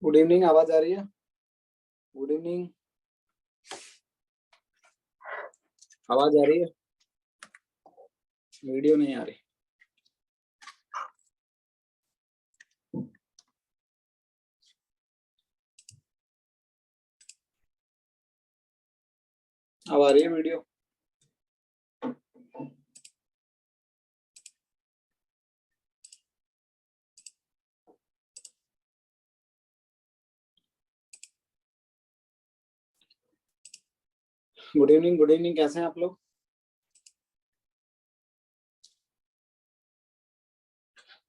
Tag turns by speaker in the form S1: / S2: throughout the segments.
S1: Good evening, आवाज आ रही है? गुड इवनिंग, आवाज आ रही है? वीडियो नहीं आ रही। अब आ रही है video? Good evening, good evening, कैसे हैं आप लोग?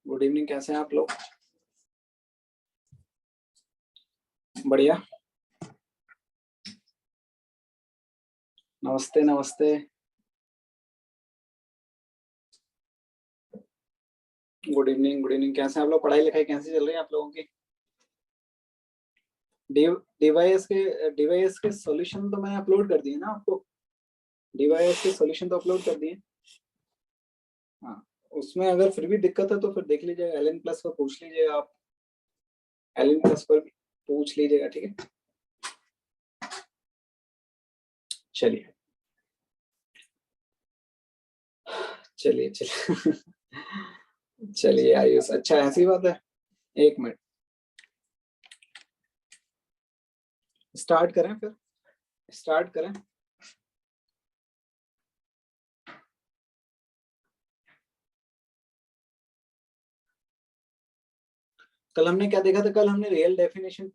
S1: गुड इवनिंग, कैसे हैं आप लोग? बढ़िया, नमस्ते नमस्ते। गुड इवनिंग, गुड इवनिंग, कैसे हैं आप लोग? पढ़ाई लिखाई कैसी चल रही है आप लोगों की? डिवाइस के सॉल्यूशन तो मैंने अपलोड कर दिए ना आपको। डिवाइस के सॉल्यूशन तो अपलोड कर दिए। हाँ, उसमें अगर फिर भी दिक्कत है तो फिर देख लीजिएगा, एल एन प्लस पर पूछ लीजिएगा आप। एल एन प्लस पर भी पूछ लीजिएगा, ठीक है? चलिए चलिए चलिए चलिए आयुष, अच्छा ऐसी बात है। एक मिनट, स्टार्ट करें फिर, स्टार्ट करें। कल हमने क्या देखा था? कल हमने रियल डेफिनेशन,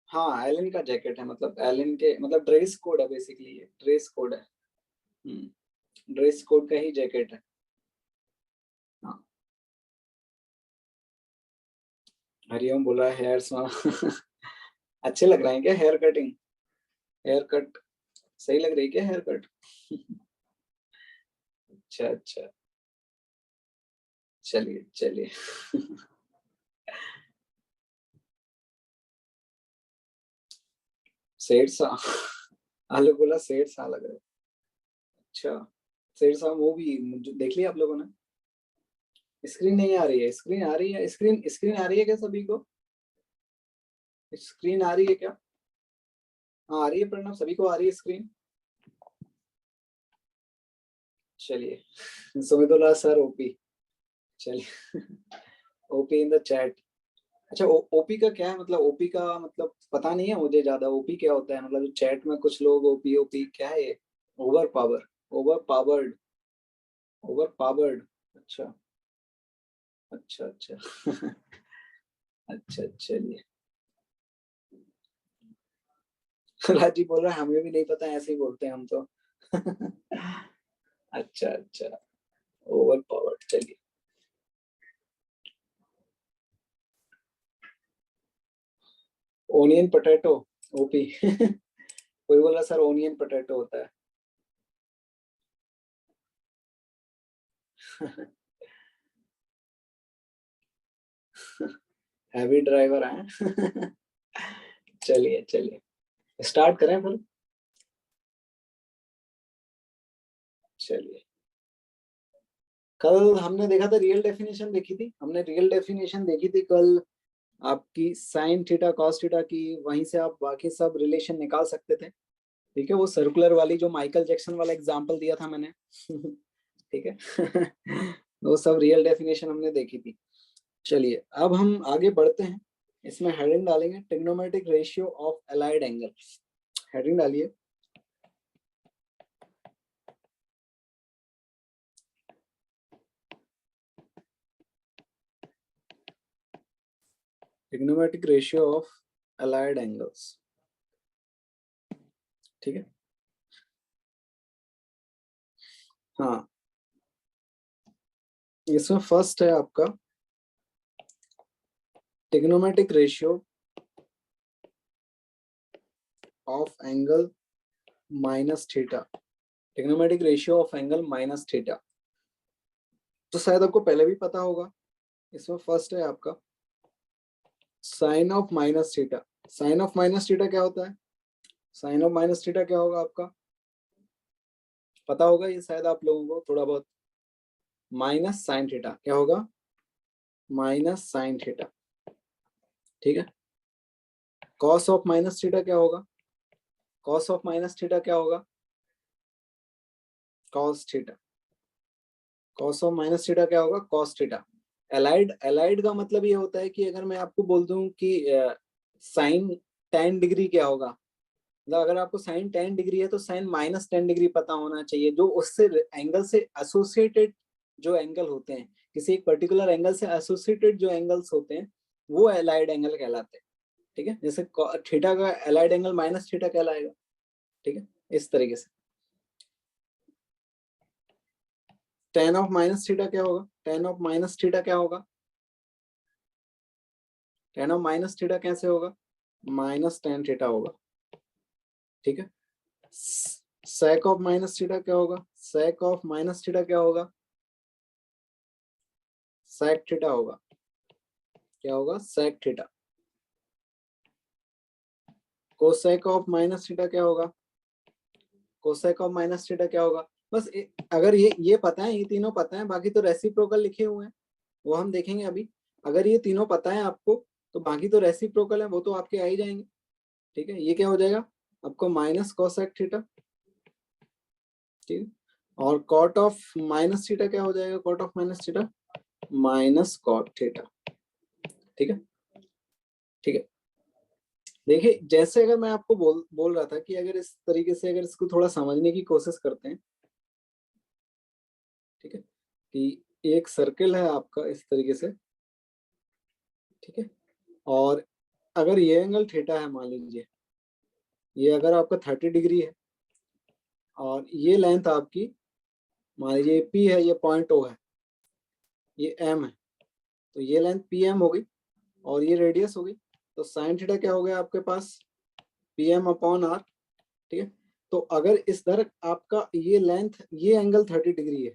S1: हाँ एलन का जैकेट है, मतलब एलन के मतलब ड्रेस कोड है, बेसिकली ये ड्रेस कोड है। ड्रेस कोड का ही जैकेट है। हाँ, हरिओम बोला हेयर अच्छे लग रहे हैं क्या? हेयर कटिंग, हेयर कट सही लग रही है क्या हेयर कट? अच्छा अच्छा, चलिए चलिए सेठ सा आलू बोला सेठ सा लग रहा है। अच्छा, सेठ सा मूवी देख लिया आप लोगों ने? स्क्रीन नहीं आ रही है? स्क्रीन आ रही है, स्क्रीन स्क्रीन आ रही है क्या सभी को? स्क्रीन आ रही है क्या? हाँ आ रही है प्रणव, सभी को आ रही है स्क्रीन? चलिए सुमितोला सर ओपी, चलिए ओपी इन द चैट। अच्छा, ओपी का क्या है मतलब? ओपी का मतलब पता नहीं है मुझे ज्यादा, ओपी क्या होता है मतलब? चैट में कुछ लोग ओपी ओपी क्या है ये? Over power, over powered, over powered. अच्छा अच्छा अच्छा अच्छा चलिए राजी बोल रहा है हमें भी नहीं पता, ऐसे ही बोलते हैं हम तो अच्छा अच्छा, ओवर पावर्ड, चलिए। ओनियन पोटैटो, ओपी कोई बोला सर ओनियन पोटैटो होता है हैवी ड्राइवर है चलिए चलिए, स्टार्ट करें फिर। चलिए, कल हमने देखा था, रियल डेफिनेशन देखी थी हमने, रियल डेफिनेशन देखी थी कल आपकी, साइन थीटा कॉस थीटा की। वहीं से आप बाकी सब रिलेशन निकाल सकते थे, ठीक है? वो सर्कुलर वाली जो माइकल जैक्सन वाला एग्जांपल दिया था मैंने ठीक है वो सब रियल डेफिनेशन हमने देखी थी। चलिए अब हम आगे बढ़ते हैं, इसमें हेडिंग डालेंगे trigonometric ratio of allied angle. Heading डालिए trigonometric ratio of allied angles, ठीक है? हाँ, इसमें फर्स्ट है आपका trigonometric ratio of angle minus theta, trigonometric ratio of angle minus theta. तो शायद आपको पहले भी पता होगा। इसमें फर्स्ट है आपका sine of minus theta. Sine of minus theta क्या होता है? साइन ऑफ माइनस थीटा क्या होगा आपका? पता होगा ये शायद आप लोगों को थोड़ा बहुत। माइनस साइन थीटा क्या होगा? माइनस साइन थीटा, ठीक है। कॉस ऑफ माइनस थीटा क्या होगा, कॉस ऑफ माइनस थीटा क्या होगा, cos theta, cos of minus theta क्या होगा, कॉस थीटा। एलाइड, एलाइड का मतलब ये होता है कि अगर मैं आपको बोल दूं कि साइन 10 डिग्री क्या होगा, मतलब अगर आपको साइन 10 डिग्री है तो साइन माइनस 10 डिग्री पता होना चाहिए। जो उससे एंगल से एसोसिएटेड जो एंगल होते हैं, किसी एक पर्टिकुलर एंगल से एसोसिएटेड जो एंगल्स होते हैं वो एलाइड एंगल कहलाते हैं, ठीक है। जैसे थीटा का एलाइड एंगल माइनस थीटा कहलाएगा, ठीक है। इस तरीके से टेन ऑफ माइनस थीटा क्या होगा, टेन ऑफ माइनस थीटा क्या होगा, टेन ऑफ माइनस थीटा कैसे होगा, माइनस टेन थीटा होगा, ठीक है। सेक ऑफ माइनस थीटा क्या होगा, सेक ऑफ माइनस थीटा क्या होगा, सेक थीटा होगा, क्या होगा, sec theta. Cosec of minus theta क्या होगा, कोसेक ऑफ माइनस थीटा क्या होगा। बस अगर ये पता है, ये तीनों पता है, बाकी तो रेसिप्रोकल लिखे हुए हैं वो हम देखेंगे अभी। अगर ये तीनों पता है आपको तो बाकी तो रेसिप्रोकल है, वो तो आपके आ ही जाएंगे, ठीक है। ये क्या हो जाएगा आपको, माइनस कोसेक थीटा, ठीक है। और कॉट ऑफ माइनस थीटा क्या हो जाएगा, cot of minus theta minus cot theta, ठीक है, ठीक है। देखिए जैसे अगर मैं आपको बोल रहा था कि अगर इस तरीके से अगर इसको थोड़ा समझने की कोशिश करते हैं, ठीक है, कि एक सर्कल है आपका इस तरीके से, ठीक है। और अगर ये एंगल थीटा है, मान लीजिए ये अगर आपका 30 डिग्री है और ये लेंथ आपकी मान लीजिए पी है, ये पॉइंट ओ है, ये एम है, तो ये लेंथ पी एम हो गई और ये रेडियस हो गई। तो साइन थीटा क्या हो गया आपके पास, पी एम अपॉन आर, ठीक है। तो अगर इस तरह आपका ये लेंथ, ये एंगल 30 डिग्री है,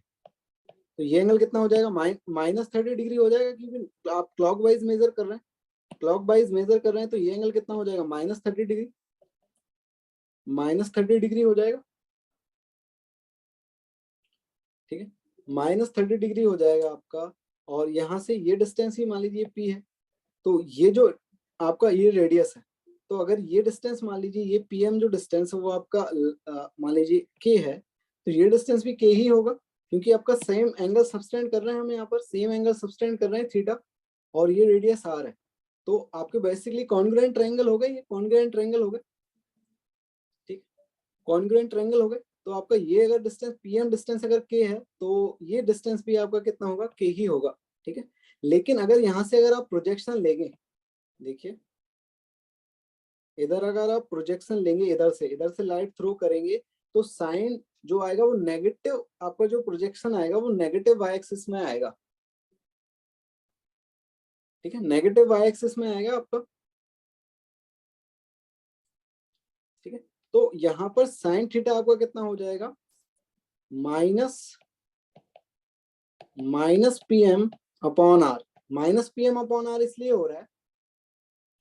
S1: तो ये एंगल कितना हो जाएगा, माइनस 30 डिग्री हो जाएगा, क्योंकि आप क्लॉकवाइज मेजर कर रहे हैं, क्लॉकवाइज मेजर कर रहे हैं, तो ये एंगल कितना हो जाएगा, -30 डिग्री, -30 डिग्री हो जाएगा, ठीक है। -30 डिग्री हो जाएगा आपका। और यहाँ से ये डिस्टेंस ही मान लीजिए पी है, तो ये जो आपका ये रेडियस है, तो अगर ये डिस्टेंस मान लीजिए ये पी एम जो डिस्टेंस है वो आपका मान लीजिए के है, तो ये डिस्टेंस भी के ही होगा, क्योंकि आपका सेम एंगल सबटेंड कर रहे हैं हम यहाँ पर, सेम एंगल सबटेंड कर रहे हैं थीटा, और ये रेडियस आर है। तो आपके बेसिकली कॉन्ग्रुएंट ट्रायंगल हो गए, ये कॉन्ग्रुएंट ट्रायंगल हो गए, ठीक, कॉन्ग्रुएंट ट्रायंगल हो गए। तो आपका ये अगर डिस्टेंस पीएम डिस्टेंस अगर के है तो ये डिस्टेंस भी आपका कितना होगा, के ही होगा, ठीक है। लेकिन अगर यहाँ से अगर आप प्रोजेक्शन लेंगे, देखिए इधर अगर आप प्रोजेक्शन लेंगे, इधर से लाइट थ्रो करेंगे, तो साइन जो आएगा वो नेगेटिव, आपका जो प्रोजेक्शन आएगा वो नेगेटिव वाई एक्सिस में आएगा, ठीक है, नेगेटिव वाई एक्सिस में आएगा आपका, ठीक है। तो यहाँ पर साइन थीटा आपका कितना हो जाएगा, minus minus P M upon R. Minus P M upon R इसलिए हो रहा है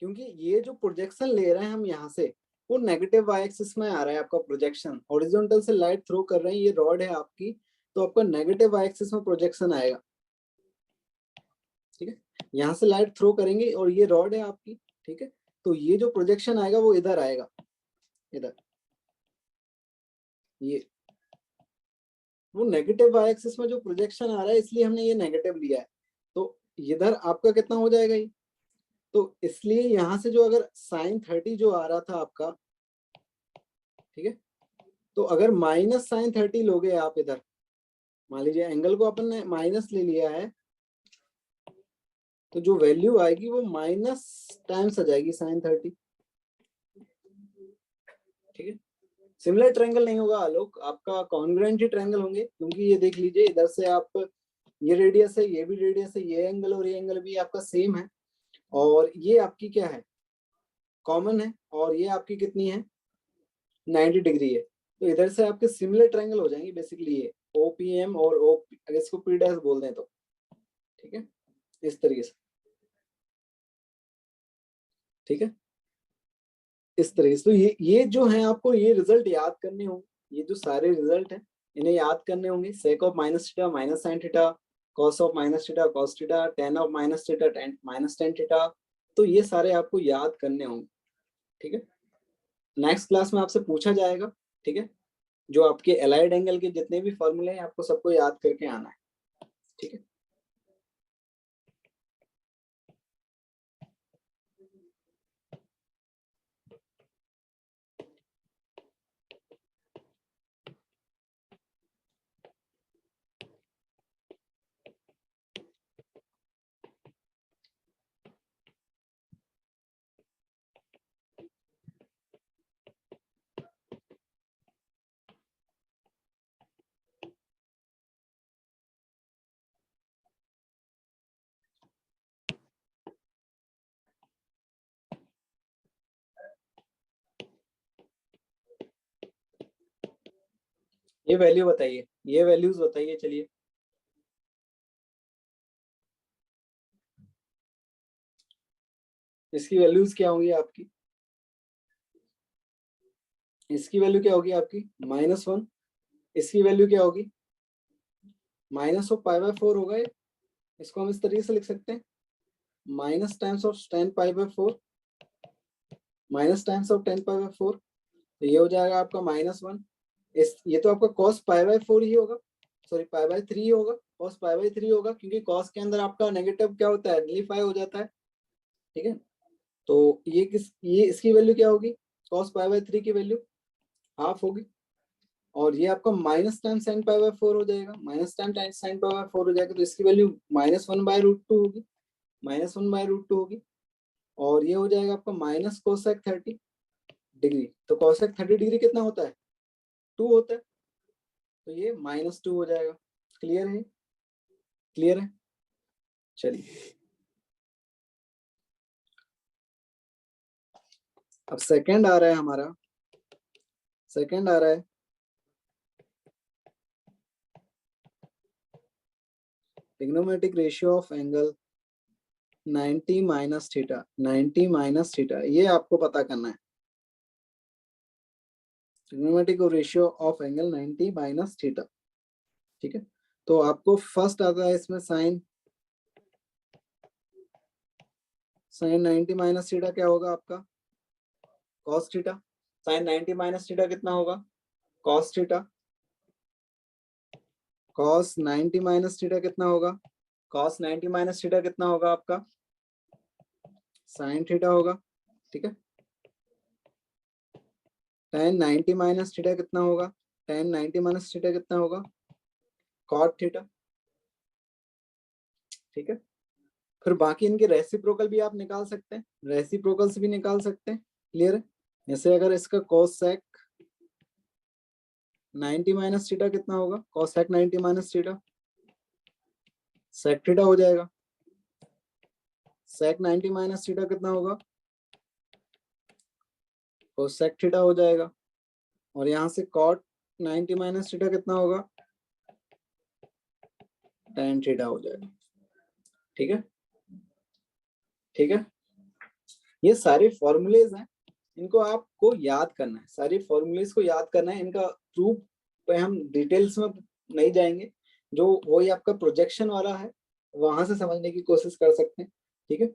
S1: क्योंकि ये जो प्रोजेक्शन ले रहे हैं हम यहाँ से वो नेगेटिव वाई एक्सिस में आ रहा है आपका प्रोजेक्शन, हॉरिजॉन्टल से लाइट थ्रो कर रहे हैं, ये रॉड है आपकी, तो आपका नेगेटिव वाई एक्सिस में प्रोजेक्शन आएगा, ठीक है। यहाँ से लाइट थ्रो करेंगे और ये रॉड है आपकी, ठीक है, तो ये जो प्रोजेक्शन आएगा वो इधर आएगा, इधर, ये वो नेगेटिव वाई एक्सिस में जो प्रोजेक्शन आ रहा है इसलिए हमने ये नेगेटिव लिया है। तो इधर आपका कितना हो जाएगा ये, तो इसलिए यहाँ से जो अगर साइन 30 जो आ रहा था आपका, ठीक है, तो अगर माइनस साइन 30 लोगे आप इधर, मान लीजिए एंगल को अपन ने माइनस ले लिया है, तो जो वैल्यू आएगी वो माइनस टाइम्स आ जाएगी साइन 30, ठीक है। सिमिलर ट्रायंगल नहीं होगा आलोक, आपका कॉन्ग्रुएंट ही ट्रायंगल होंगे, क्योंकि ये देख लीजिए इधर से आप, ये रेडियस है, ये भी रेडियस है, ये एंगल और ये एंगल भी आपका सेम है, और ये आपकी क्या है, कॉमन है, और ये आपकी कितनी है, 90 डिग्री है। तो इधर से आपके सिमिलर ट्रायंगल हो जाएंगे बेसिकली, ये ओपीएम और ओ, अगर इसको पी डैश बोल दें तो, ठीक है, इस तरीके से, ठीक है, इस तरीके से। तो ये जो है आपको ये रिजल्ट याद करने होंगे, ये जो सारे रिजल्ट हैं इन्हें याद करने होंगे, sake of minus theta minus sine theta, cos of minus theta cos theta, tan of minus theta minus tan theta. तो ये सारे आपको याद करने होंगे, ठीक है। नेक्स्ट क्लास में आपसे पूछा जाएगा, ठीक है, जो आपके एलाइड एंगल के जितने भी फॉर्मूले हैं आपको सबको याद करके आना है, ठीक है। ये वैल्यू बताइए, ये वैल्यूज बताइए, चलिए। इसकी वैल्यूज क्या होंगी आपकी? इसकी वैल्यू क्या होगी आपकी? -1। इसकी वैल्यू क्या होगी? माइनस ऑफ पाई/4 होगा ये। इसको हम इस तरीके से लिख सकते हैं, माइनस टाइम्स ऑफ tan पाई/4, माइनस टाइम्स ऑफ tan पाई/4। तो ये हो जाएगा आपका -1। इस ये तो आपका cos पाई/4 ही होगा, सॉरी पाई/3 होगा, cos पाई/3 होगा, क्योंकि cos के अंदर आपका नेगेटिव क्या होता है, नलीफाई हो जाता है, ठीक है। तो ये इसकी वैल्यू क्या होगी? cos पाई/3 की वैल्यू हाफ होगी, और ये आपका माइनस टाइम sin पाई/4 हो जाएगा, माइनस टाइम sin पाई/4 हो जाएगा। तो इसकी वैल्यू -1/√2 होगी, -1/√2 होगी। और ये हो जाएगा आपका माइनस कोसेक 30 डिग्री। तो कोसेक 30 डिग्री कितना होता है? 2 होता है। तो ये -2 हो जाएगा। क्लियर है? क्लियर है? चलिए, अब सेकंड आ रहा है हमारा, सेकंड आ रहा है trigonometric ratio of angle 90 minus theta, 90 minus theta, ये आपको पता करना है। Trigonometric ratio of angle 90 minus theta, ठीक है। तो आपको फर्स्ट आता है इसमें साइन 90 माइनस थीटा क्या होगा आपका? Cos theta. Sine 90 minus theta कितना होगा? Cos theta. Cos 90 minus theta कितना होगा? कॉस 90 माइनस थीटा कितना होगा आपका? साइन थीटा होगा, ठीक है। tan 90 माइनस थीटा कितना होगा? tan 90 माइनस थीटा कितना होगा? कॉट थीटा, ठीक है। फिर बाकी इनके रेसिप्रोकल भी आप निकाल सकते हैं, रेसिप्रोकल्स भी निकाल सकते हैं। क्लियर है? जैसे अगर इसका कोसेक 90 माइनस थीटा कितना होगा? Cosec 90 minus theta sec theta हो जाएगा। सेक 90 माइनस थीटा कितना होगा? कोसेक थीटा हो जाएगा। और यहाँ से कॉट 90 माइनस थीटा कितना होगा? tan थीटा हो जाएगा, ठीक है। ठीक है, ये सारे फॉर्मूलेज हैं, इनको आपको याद करना है, सारे फॉर्मूलेज को याद करना है। इनका प्रूफ पे हम डिटेल्स में नहीं जाएंगे, जो वही आपका प्रोजेक्शन वाला है वहां से समझने की कोशिश कर सकते हैं, ठीक है।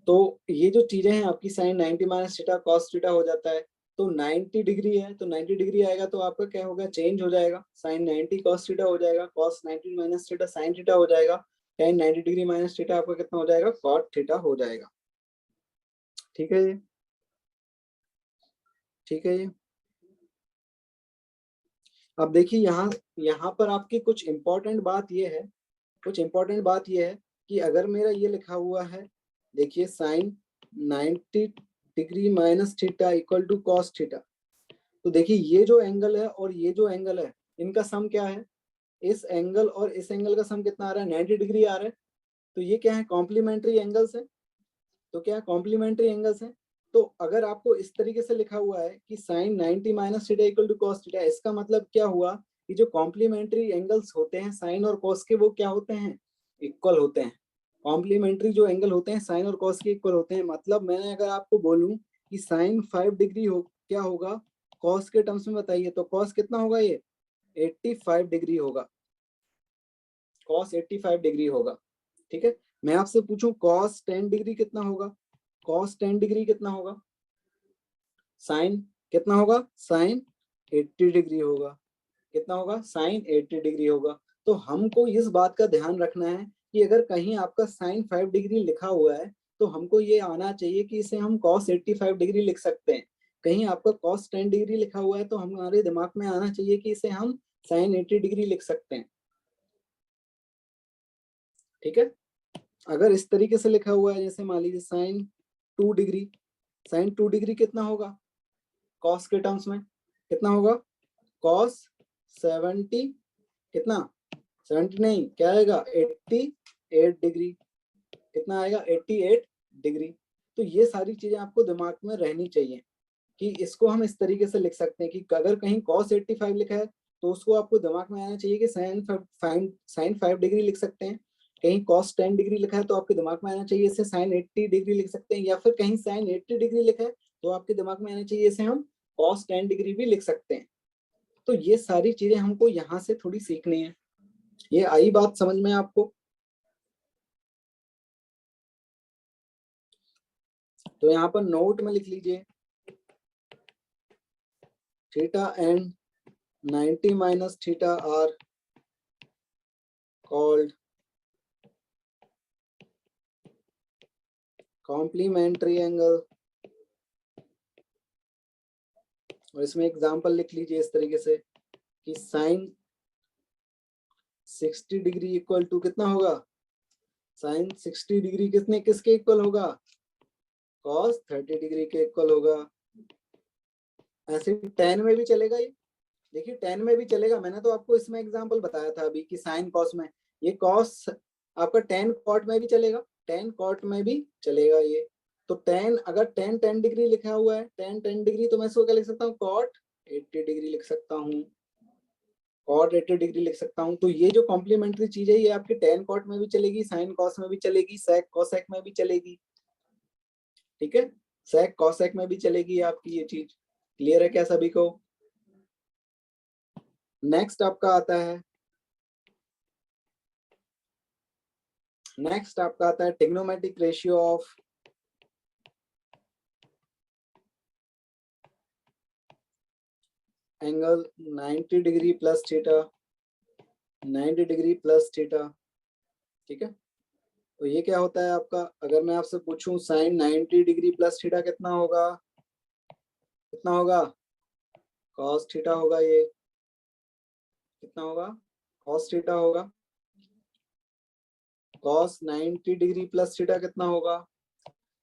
S1: तो ये जो चीजें हैं आपकी, sine 90 minus theta cos theta हो जाता है, तो 90 डिग्री है, तो 90 डिग्री आएगा तो आपका क्या होगा? चेंज हो जाएगा, साइन 90 कॉस थीटा हो जाएगा, cos 90 minus theta sine theta हो जाएगा, tan 90 डिग्री माइनस थीटा आपका कितना हो जाएगा? कॉट थीटा हो जाएगा, ठीक है। ये ठीक है। ये अब देखिए, यहाँ यहाँ पर आपकी कुछ इंपॉर्टेंट बात ये है, कुछ इंपॉर्टेंट बात ये है कि अगर मेरा ये लिखा हुआ है, देखिए sine 90 degree minus theta equal to cos theta, तो देखिए ये जो एंगल है और ये जो एंगल है, इनका सम क्या है? इस एंगल और इस एंगल का सम कितना आ रहा है? 90 डिग्री आ रहा है। तो ये क्या है? कॉम्प्लीमेंट्री एंगल्स है। तो क्या कॉम्प्लीमेंट्री एंगल्स हैं? तो अगर आपको इस तरीके से लिखा हुआ है कि sine 90 minus theta equal to cos theta, इसका मतलब क्या हुआ कि जो कॉम्प्लीमेंट्री एंगल्स होते हैं साइन और कॉस के, वो क्या होते हैं? इक्वल होते हैं। कॉम्प्लीमेंट्री जो एंगल होते हैं साइन और कॉस के इक्वल होते हैं। मतलब मैंने अगर आपको बोलूं कि साइन 5 डिग्री हो क्या होगा कॉस के टर्म्स में बताइए, तो कॉस कितना होगा? ये 85 डिग्री होगा। cos 85 डिग्री होगा, ठीक है। मैं आपसे पूछूं cos 10 डिग्री कितना होगा, cos 10 डिग्री कितना होगा, साइन कितना होगा, साइन 80 डिग्री होगा, कितना होगा, साइन 80 डिग्री होगा। तो हमको इस बात का ध्यान रखना है कि अगर कहीं आपका साइन 5 डिग्री लिखा हुआ है तो हमको ये आना चाहिए कि इसे हम cos 85 डिग्री लिख सकते हैं। कहीं आपका cos 10 डिग्री लिखा हुआ है तो हमारे दिमाग में आना चाहिए कि इसे हम साइन 80 डिग्री लिख सकते हैं, ठीक है। अगर इस तरीके से लिखा हुआ है, जैसे मान लीजिए साइन 2 डिग्री, साइन 2 डिग्री कितना होगा कॉस के टर्म्स में, कितना होगा, कॉस 70, कितना 70 नहीं, क्या आएगा 88 डिग्री, कितना आएगा 88 डिग्री। तो ये सारी चीजें आपको दिमाग में रहनी चाहिए कि इसको हम इस तरीके से लिख सकते हैं कि अगर कहीं cos 85 लिखा है तो उसको आपको दिमाग में आना चाहिए कि साइन 5 डिग्री लिख सकते हैं। कहीं cos 10 डिग्री लिखा है तो आपके दिमाग में आना चाहिए इसे साइन 80 डिग्री लिख सकते हैं, या फिर कहीं साइन 80 डिग्री लिखा है तो आपके दिमाग में आना चाहिए इसे हम cos 10 डिग्री भी लिख सकते हैं। तो ये सारी चीजें हमको यहाँ से थोड़ी सीखनी है। ये आई बात समझ में आपको? तो यहाँ पर नोट में लिख लीजिए, theta and 90 minus theta are called complementary angle। और इसमें एग्जांपल लिख लीजिए इस तरीके से कि साइन 60 डिग्री इक्वल टू कितना होगा, साइन 60 डिग्री कितने किसके इक्वल होगा, कॉस 30 डिग्री के इक्वल होगा। ऐसे 10 में भी चलेगा ये, देखिए 10 में भी चलेगा। मैंने तो आपको इसमें एग्जांपल बताया था अभी कि साइन कॉस में, ये कॉस आपका 10 कॉट में भी चलेगा, 10 कॉट में भी चलेगा ये। तो 10 अगर 10 डिग्री लिखा हुआ है, 10 डिग्री, तो मैं इसको क्या लिख सकता हूँ, कॉट 80 डिग्री लिख सकता हूँ, कॉट 80 डिग्री लिख सकता हूँ। तो ये जो कॉम्प्लीमेंट्री चीज है ये आपके 10 कॉट में भी चलेगी, साइन कॉस में भी चलेगी, सेक कॉसेक में भी चलेगी, ठीक है, सेक कॉसेक में भी चलेगी आपकी ये चीज। क्लियर है क्या सभी को? नेक्स्ट आपका आता है, नेक्स्ट आपका आता है trigonometric ratio of angle 90 degree plus theta, 90 degree plus theta, ठीक है। तो ये क्या होता है आपका, अगर मैं आपसे पूछूं साइन 90 डिग्री प्लस थीटा कितना होगा, कितना होगा, कॉस थीटा होगा, ये कितना होगा, कॉस थीटा होगा। कॉस 90 डिग्री प्लस थीटा कितना होगा,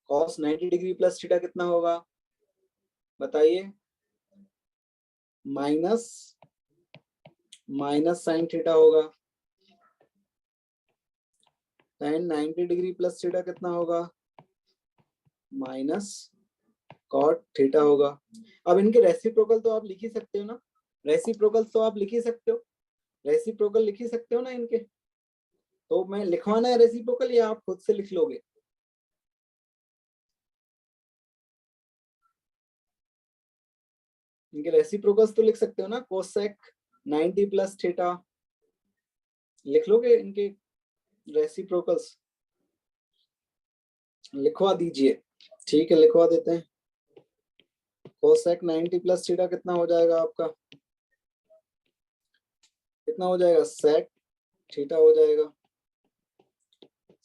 S1: कॉस 90 डिग्री प्लस थीटा कितना होगा, बताइए, माइनस माइनस साइन थीटा होगा। साइन 90 डिग्री प्लस थीटा कितना होगा, माइनस कॉट थीटा होगा। अब इनके रेसिप्रोकल तो आप लिख ही सकते हो ना, रेसिप्रोकल तो आप लिख ही सकते हो, रेसिप्रोकल लिख ही सकते हो ना इनके। तो मैं लिखवाना है रेसिप्रोकल या आप खुद से लिख लोगे? इनके रेसिप्रोकल्स तो लिख सकते हो ना, कोसेक 90 प्लस थीटा, लिख लोगे इनके रेसिप्रोकल्स? लिखवा दीजिए, ठीक है लिखवा देते हैं। कोसेक 90 प्लस थीटा कितना हो जाएगा आपका, कितना हो जाएगा, सेक थीटा हो जाएगा।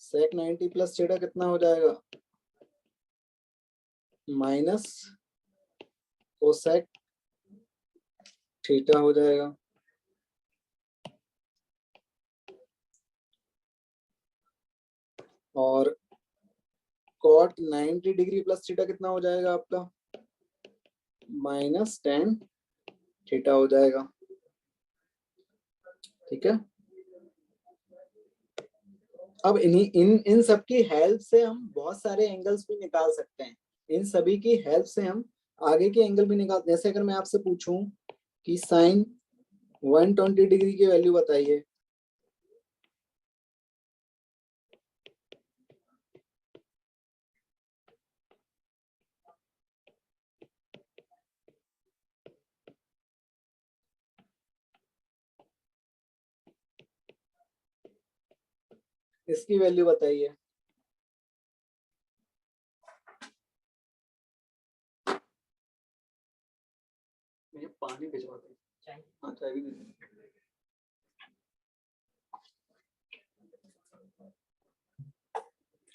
S1: सेक 90 प्लस थीटा कितना हो जाएगा, माइनस कोसेक थीटा हो जाएगा। और कॉट 90 डिग्री प्लस थीटा कितना हो जाएगा आपका, माइनस टेन थीटा हो जाएगा, ठीक है। अब इन्हीं इन सब की हेल्प से हम बहुत सारे एंगल्स भी निकाल सकते हैं, इन सभी की हेल्प से हम आगे के एंगल भी निकाल। जैसे अगर मैं आपसे पूछूं कि साइन 120 डिग्री की वैल्यू बताइए, इसकी वैल्यू बताइए। मुझे पानी भिजवा दो। हाँ चाय भी दे दो।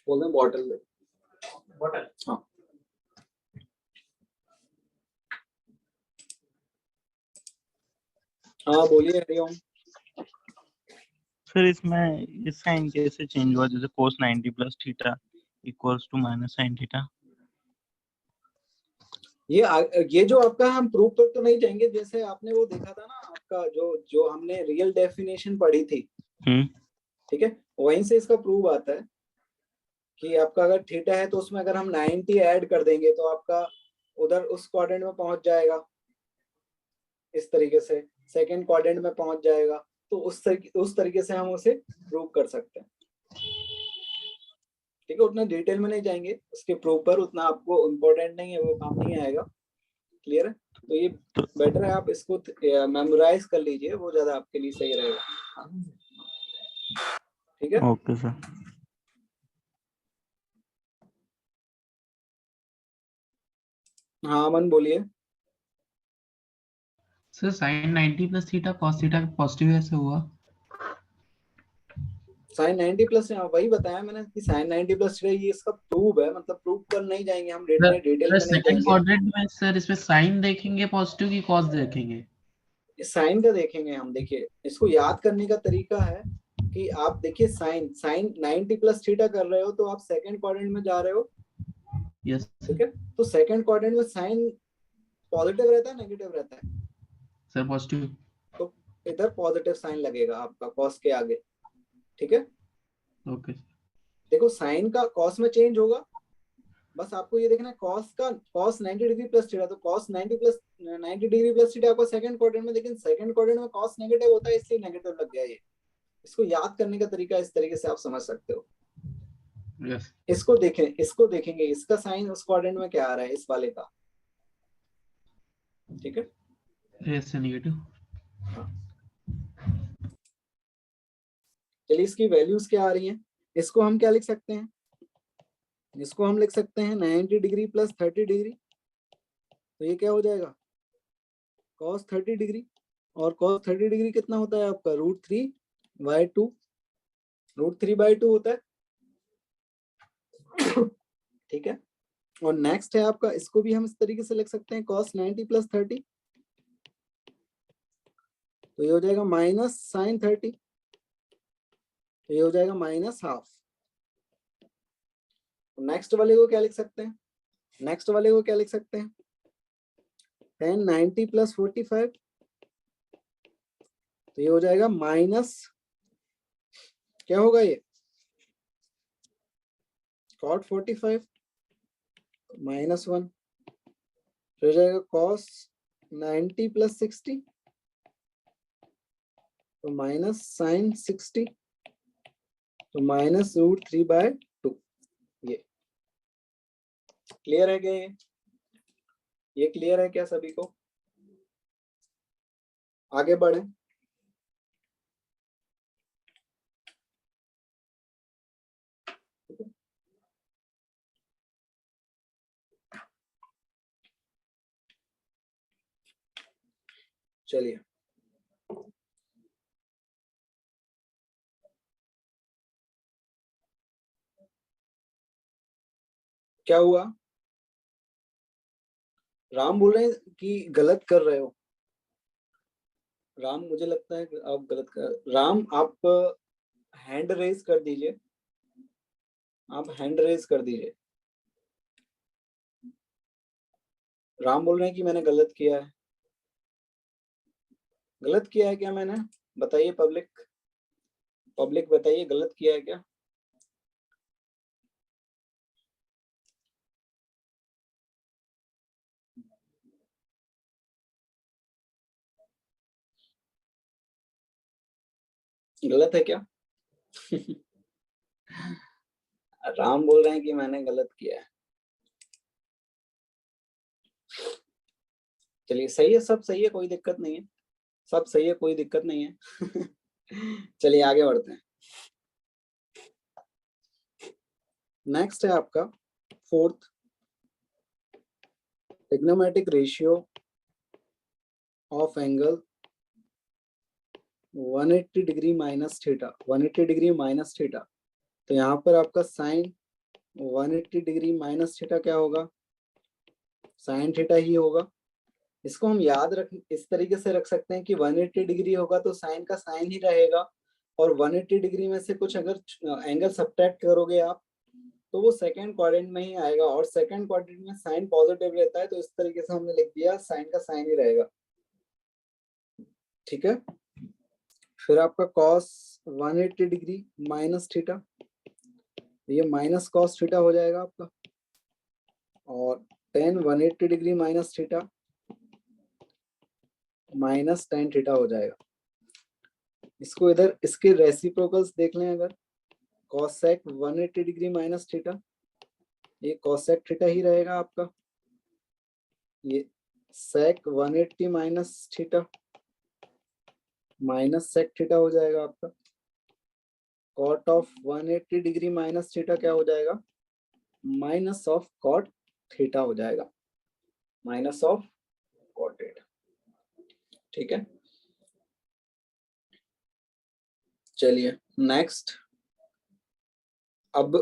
S1: बोल रहे बॉटल दे। बॉटल हाँ। हाँ बोलिए हरिओम।
S2: सर इसमें ये साइन कैसे चेंज हुआ, जैसे cos 90 plus theta equals to minus sine theta?
S1: ये जो आपका हम प्रूफ पर तो नहीं जाएंगे, जैसे आपने वो देखा था ना आपका जो जो हमने रियल डेफिनेशन पढ़ी थी, ठीक है, वहीं से इसका प्रूफ आता है कि आपका अगर थीटा है तो उसमें अगर हम 90 ऐड कर देंगे तो आपका उधर उस क्वाड्रेंट में पहुंच जाएगा, इस तरीके से सेकंड क्वाड्रेंट में पहुंच जाएगा। तो उस तरीके से हम उसे प्रूव कर सकते हैं। ठीक है, उतना डिटेल में नहीं जाएंगे उसके प्रूफ पर, उतना आपको इम्पोर्टेंट नहीं है, वो काम नहीं आएगा। क्लियर है? तो ये बेटर है आप इसको मेमोराइज कर लीजिए, वो ज्यादा आपके लिए सही रहेगा। ठीक है,
S2: ओके सर।
S1: हाँ अमन बोलिए।
S3: Sir sine 90 plus theta cos theta positive ऐसे हुआ?
S1: साइन 90 प्लस, वही बताया मैंने कि साइन 90 प्लस ये इसका प्रूफ है, मतलब प्रूफ पर नहीं जाएंगे हम, डिटेल में नहीं
S3: सेकंड
S1: जाएंगे।
S3: क्वाड्रेंट में सर इसमें साइन देखेंगे पॉजिटिव की कॉस देखेंगे?
S1: साइन का देखेंगे हम। देखिए इसको याद करने का तरीका है कि आप देखिए साइन साइन 90 प्लस थीटा कर रहे हो तो आप सेकंड क्वाड्रेंट में जा रहे हो।
S3: यस
S1: ठीक है, तो सेकंड क्वाड्रेंट में साइन पॉजिटिव रहता है नेगेटिव रहता है?
S3: Sir positive.
S1: तो इधर पॉजिटिव साइन लगेगा आपका कॉस के आगे। ठीक है,
S3: ओके
S1: देखो साइन का कॉस में चेंज होगा, बस आपको ये देखना है कॉस का कॉस 90 डिग्री प्लस थीटा, तो cos 90 plus 90 degree plus theta आपको सेकंड क्वाड्रेंट में, लेकिन सेकंड क्वाड्रेंट में कॉस नेगेटिव होता है इसलिए नेगेटिव लग गया ये। इसको याद करने का तरीका इस तरीके से आप समझ सकते हो।
S3: यस
S1: इसको देखेंगे इसका साइन उस क्वाड्रेंट में क्या आ रहा है इस वाले का। ठीक है,
S3: यस नेगेटिव।
S1: हाँ चलिए इसकी वैल्यूज क्या आ रही हैं, इसको हम क्या लिख सकते हैं, इसको हम लिख सकते हैं 90 डिग्री प्लस 30 डिग्री, तो ये क्या हो जाएगा cos 30 डिग्री, और cos 30 डिग्री कितना होता है आपका √3/2, √3/2 होता है। ठीक है, और नेक्स्ट है आपका, इसको भी हम इस तरीके से लिख सकते हैं cos 90 प्लस 30, तो ये हो जाएगा माइनस साइन 30, तो ये हो जाएगा माइनस हाफ। नेक्स्ट वाले को क्या लिख सकते हैं, नेक्स्ट वाले को क्या लिख सकते हैं, tan 90 प्लस 45, तो ये हो जाएगा माइनस, क्या होगा ये cot 45 -1, तो हो जाएगा cos 90 प्लस 60, तो माइनस साइन 60, तो -√3/2। ये क्लियर है क्या? ये क्लियर है क्या सभी को? आगे बढ़े। चलिए क्या हुआ, राम बोल रहे हैं कि गलत कर रहे हो। राम मुझे लगता है कि आप गलत कर, राम आप हैंड रेज कर दीजिए, आप हैंड रेज कर दीजिए। राम बोल रहे हैं कि मैंने गलत किया है, गलत किया है क्या मैंने, बताइए पब्लिक, पब्लिक बताइए गलत किया है क्या? गलत है क्या? राम बोल रहे हैं कि मैंने गलत किया है। चलिए सही है, सब सही है, कोई दिक्कत नहीं है, सब सही है, कोई दिक्कत नहीं है। चलिए आगे बढ़ते हैं। नेक्स्ट है आपका fourth, trigonometric ratio of angle 180 degree minus theta, 180 degree minus theta. तो यहाँ पर आपका साइन 180 डिग्री माइनस थीटा क्या होगा, साइन थीटा ही होगा। इसको हम याद रख इस तरीके से रख सकते हैं कि 180 डिग्री होगा तो साइन का साइन ही रहेगा, और 180 डिग्री में से कुछ अगर एंगल सब्ट्रैक्ट करोगे आप तो वो सेकंड क्वाड्रेंट में ही आएगा, और सेकंड क्वाड्रेंट में साइन पॉजिटिव रहता है, तो इस तरीके से हमने लिख दिया साइन का साइन ही रहेगा। ठीक है, फिर आपका कॉस 180 डिग्री माइनस थीटा, ये माइनस कॉस थीटा हो जाएगा आपका, और tan 180 degree minus theta minus tan theta हो जाएगा। इसको इधर इसके रेसिप्रोकल्स देख लें, अगर कॉसेक 180 डिग्री माइनस थीटा, ये कॉसेक थीटा ही रहेगा आपका, ये sec 180 minus theta minus sec theta हो जाएगा आपका। Cot of 180 degree minus theta क्या हो जाएगा, माइनस ऑफ कॉट थीटा हो जाएगा, माइनस ऑफ कॉट थीटा। ठीक है, चलिए नेक्स्ट। अब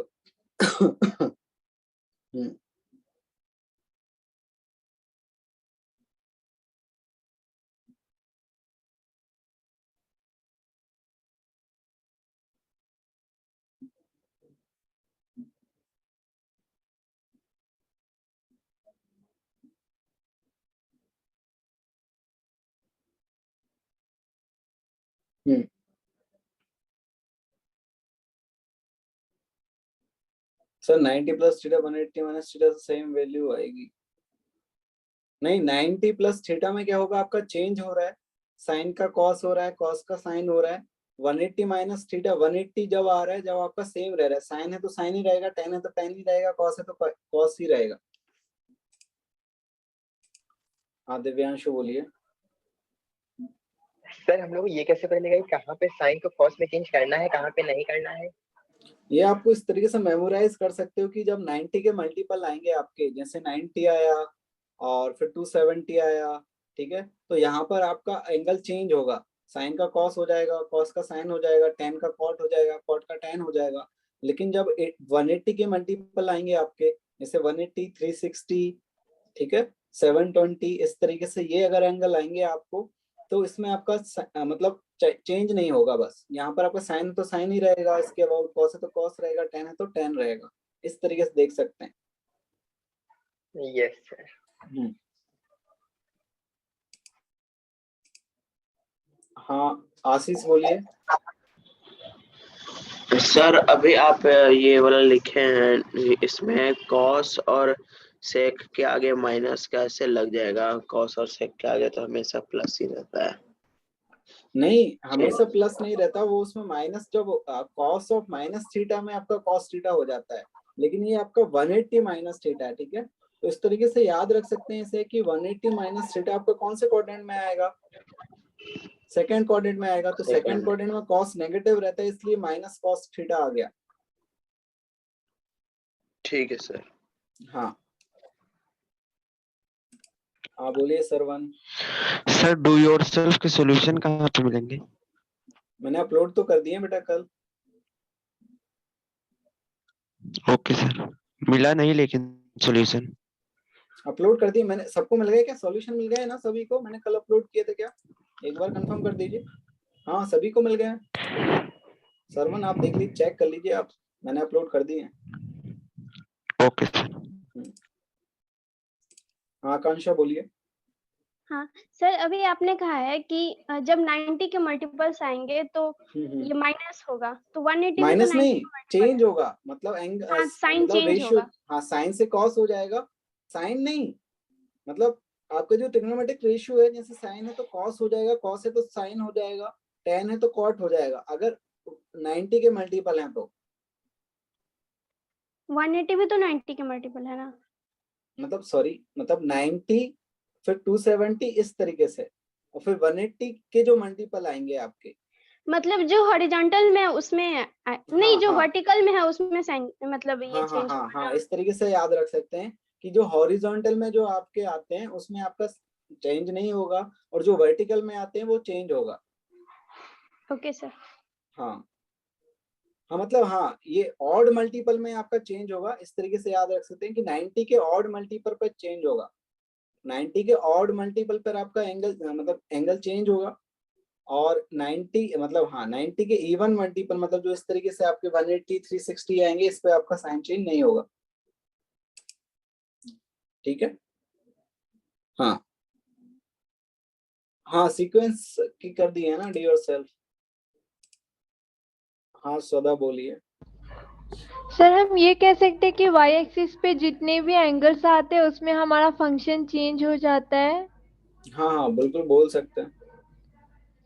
S1: sir 90 plus theta 180 minus theta से सेम वैल्यू आएगी। नहीं, 90 प्लस थीटा में क्या होगा, आपका चेंज हो रहा है, साइन का कॉस हो रहा है, कॉस का साइन हो रहा है। 180 माइनस थीटा 180 जब आ रहा है, जब आपका सेम रह रहा है, साइन है तो साइन ही रहेगा, टेन है तो टेन ही रहेगा, कॉस है तो कॉस ही रहेगा। हाँ दिव्यांशु बोलिए।
S4: सर हम लोग ये कैसे पता लगेगा कि कहाँ पे साइन को कॉस में चेंज करना है, कहाँ पे नहीं करना है?
S1: ये आपको इस तरीके से मेमोराइज कर सकते हो कि जब 90 के मल्टीपल आएंगे आपके, जैसे 90 आया और फिर 270 आया, ठीक है, तो यहाँ पर आपका एंगल चेंज होगा, साइन का कॉस हो जाएगा, कॉस का साइन हो जाएगा, टेन का कॉट हो जाएगा, कॉट का टेन हो जाएगा। लेकिन जब 180 के मल्टीपल आएंगे आपके, जैसे 180 360, ठीक है, 720, इस तरीके से ये अगर एंगल आएंगे आपको, तो इसमें आपका मतलब चेंज नहीं होगा, बस यहाँ पर आपका साइन तो साइन ही रहेगा, इसके अबाउट कॉस है तो कॉस रहेगा, टेन है तो टेन रहेगा। इस तरीके से देख सकते हैं।
S4: Yes sir.
S1: हाँ आशीष बोलिए।
S5: सर अभी आप ये वाला लिखे हैं, इसमें कॉस और सेक के आगे माइनस कैसे लग जाएगा? कॉस और सेक के आगे तो हमेशा प्लस ही रहता है।
S1: नहीं, हमेशा प्लस नहीं रहता, वो उसमें माइनस, जब कॉस ऑफ माइनस थीटा में आपका कॉस थीटा हो जाता है, लेकिन ये आपका 180 माइनस थीटा है। ठीक है, तो इस तरीके से याद रख सकते हैं इसे कि 180 माइनस थीटा आपका कौन से क्वाड्रेंट में आएगा, सेकंड क्वाड्रेंट में आएगा। तो सेकंड क्वाड्रेंट में कॉस नेगेटिव रहता है, इसलिए माइनस कॉस थीटा आ गया।
S5: ठीक है सर।
S1: हाँ हाँ बोलिए सरवन।
S6: सर डू योरसेल्फ के सॉल्यूशन कहाँ पे मिलेंगे?
S1: मैंने अपलोड तो कर दिए बेटा कल।
S6: ओके सर, मिला नहीं लेकिन सॉल्यूशन।
S1: अपलोड कर दिए मैंने, सबको मिल गया क्या, सॉल्यूशन मिल गया है ना सभी को? मैंने कल अपलोड किए थे क्या, एक बार कंफर्म कर दीजिए। हाँ सभी को मिल गया। सरवन आप देख लीजिए, चेक कर लीजिए आप, मैंने अपलोड कर दिए।
S6: Okay sir.
S1: हाँ आकांक्षा बोलिए।
S7: हाँ सर, अभी आपने कहा है कि जब 90 के मल्टीपल्स आएंगे तो ये माइनस होगा, तो 180 में
S1: माइनस
S7: तो
S1: नहीं, चेंज होगा, मतलब
S7: हाँ, साइन
S1: मतलब
S7: चेंज
S1: रेशियो।
S7: होगा।
S1: हाँ साइन से कॉस हो जाएगा, साइन नहीं, मतलब आपका जो ट्रिग्नोमेट्रिक रेशियो है, जैसे साइन है तो कॉस हो जाएगा, कॉस है तो साइन हो जाएगा, टेन है तो कॉट हो जाएगा, अगर 90 के मल्टीपल हैं तो।
S7: 180 भी तो 90 के मल्टीपल है ना।
S1: मतलब सॉरी, मतलब 90 फिर 270 इस तरीके से, और फिर 180 के जो मल्टीपल आएंगे आपके,
S7: मतलब जो हॉरिजॉन्टल में है उसमें नहीं,
S1: हाँ
S7: जो
S1: हाँ
S7: वर्टिकल में है उसमें साइन मतलब ये
S1: हाँ हाँ
S7: चेंज
S1: हाँ
S7: होगा
S1: हाँ,
S7: ना।
S1: इस तरीके से याद रख सकते हैं कि जो हॉरिजॉन्टल में जो आपके आते हैं उसमें आपका चेंज नहीं होगा, और जो वर्टिकल में आते हैं वो चेंज होगा।
S7: Okay sir.
S1: हाँ हाँ, मतलब हाँ, ये ऑड मल्टीपल में आपका चेंज होगा, इस तरीके से याद रख सकते हैं कि 90 के ऑड मल्टीपल पर चेंज होगा। 90 के ऑड मल्टीपल पर आपका एंगल मतलब एंगल चेंज होगा, और 90 मतलब हाँ 90 के इवन मल्टीपल मतलब जो इस तरीके से आपके 180 360 आएंगे, इस पे आपका साइन चेंज नहीं होगा। ठीक है। हाँ हाँ, सीक्वेंस की कर दी है ना डी और सेल्फ। हाँ सदा बोलिए।
S8: सर हम ये कह सकते हैं कि y एक्सिस पे जितने भी एंगल्स आते हैं उसमें हमारा फंक्शन चेंज हो जाता है।
S1: हाँ हाँ बिल्कुल बोल सकते हैं।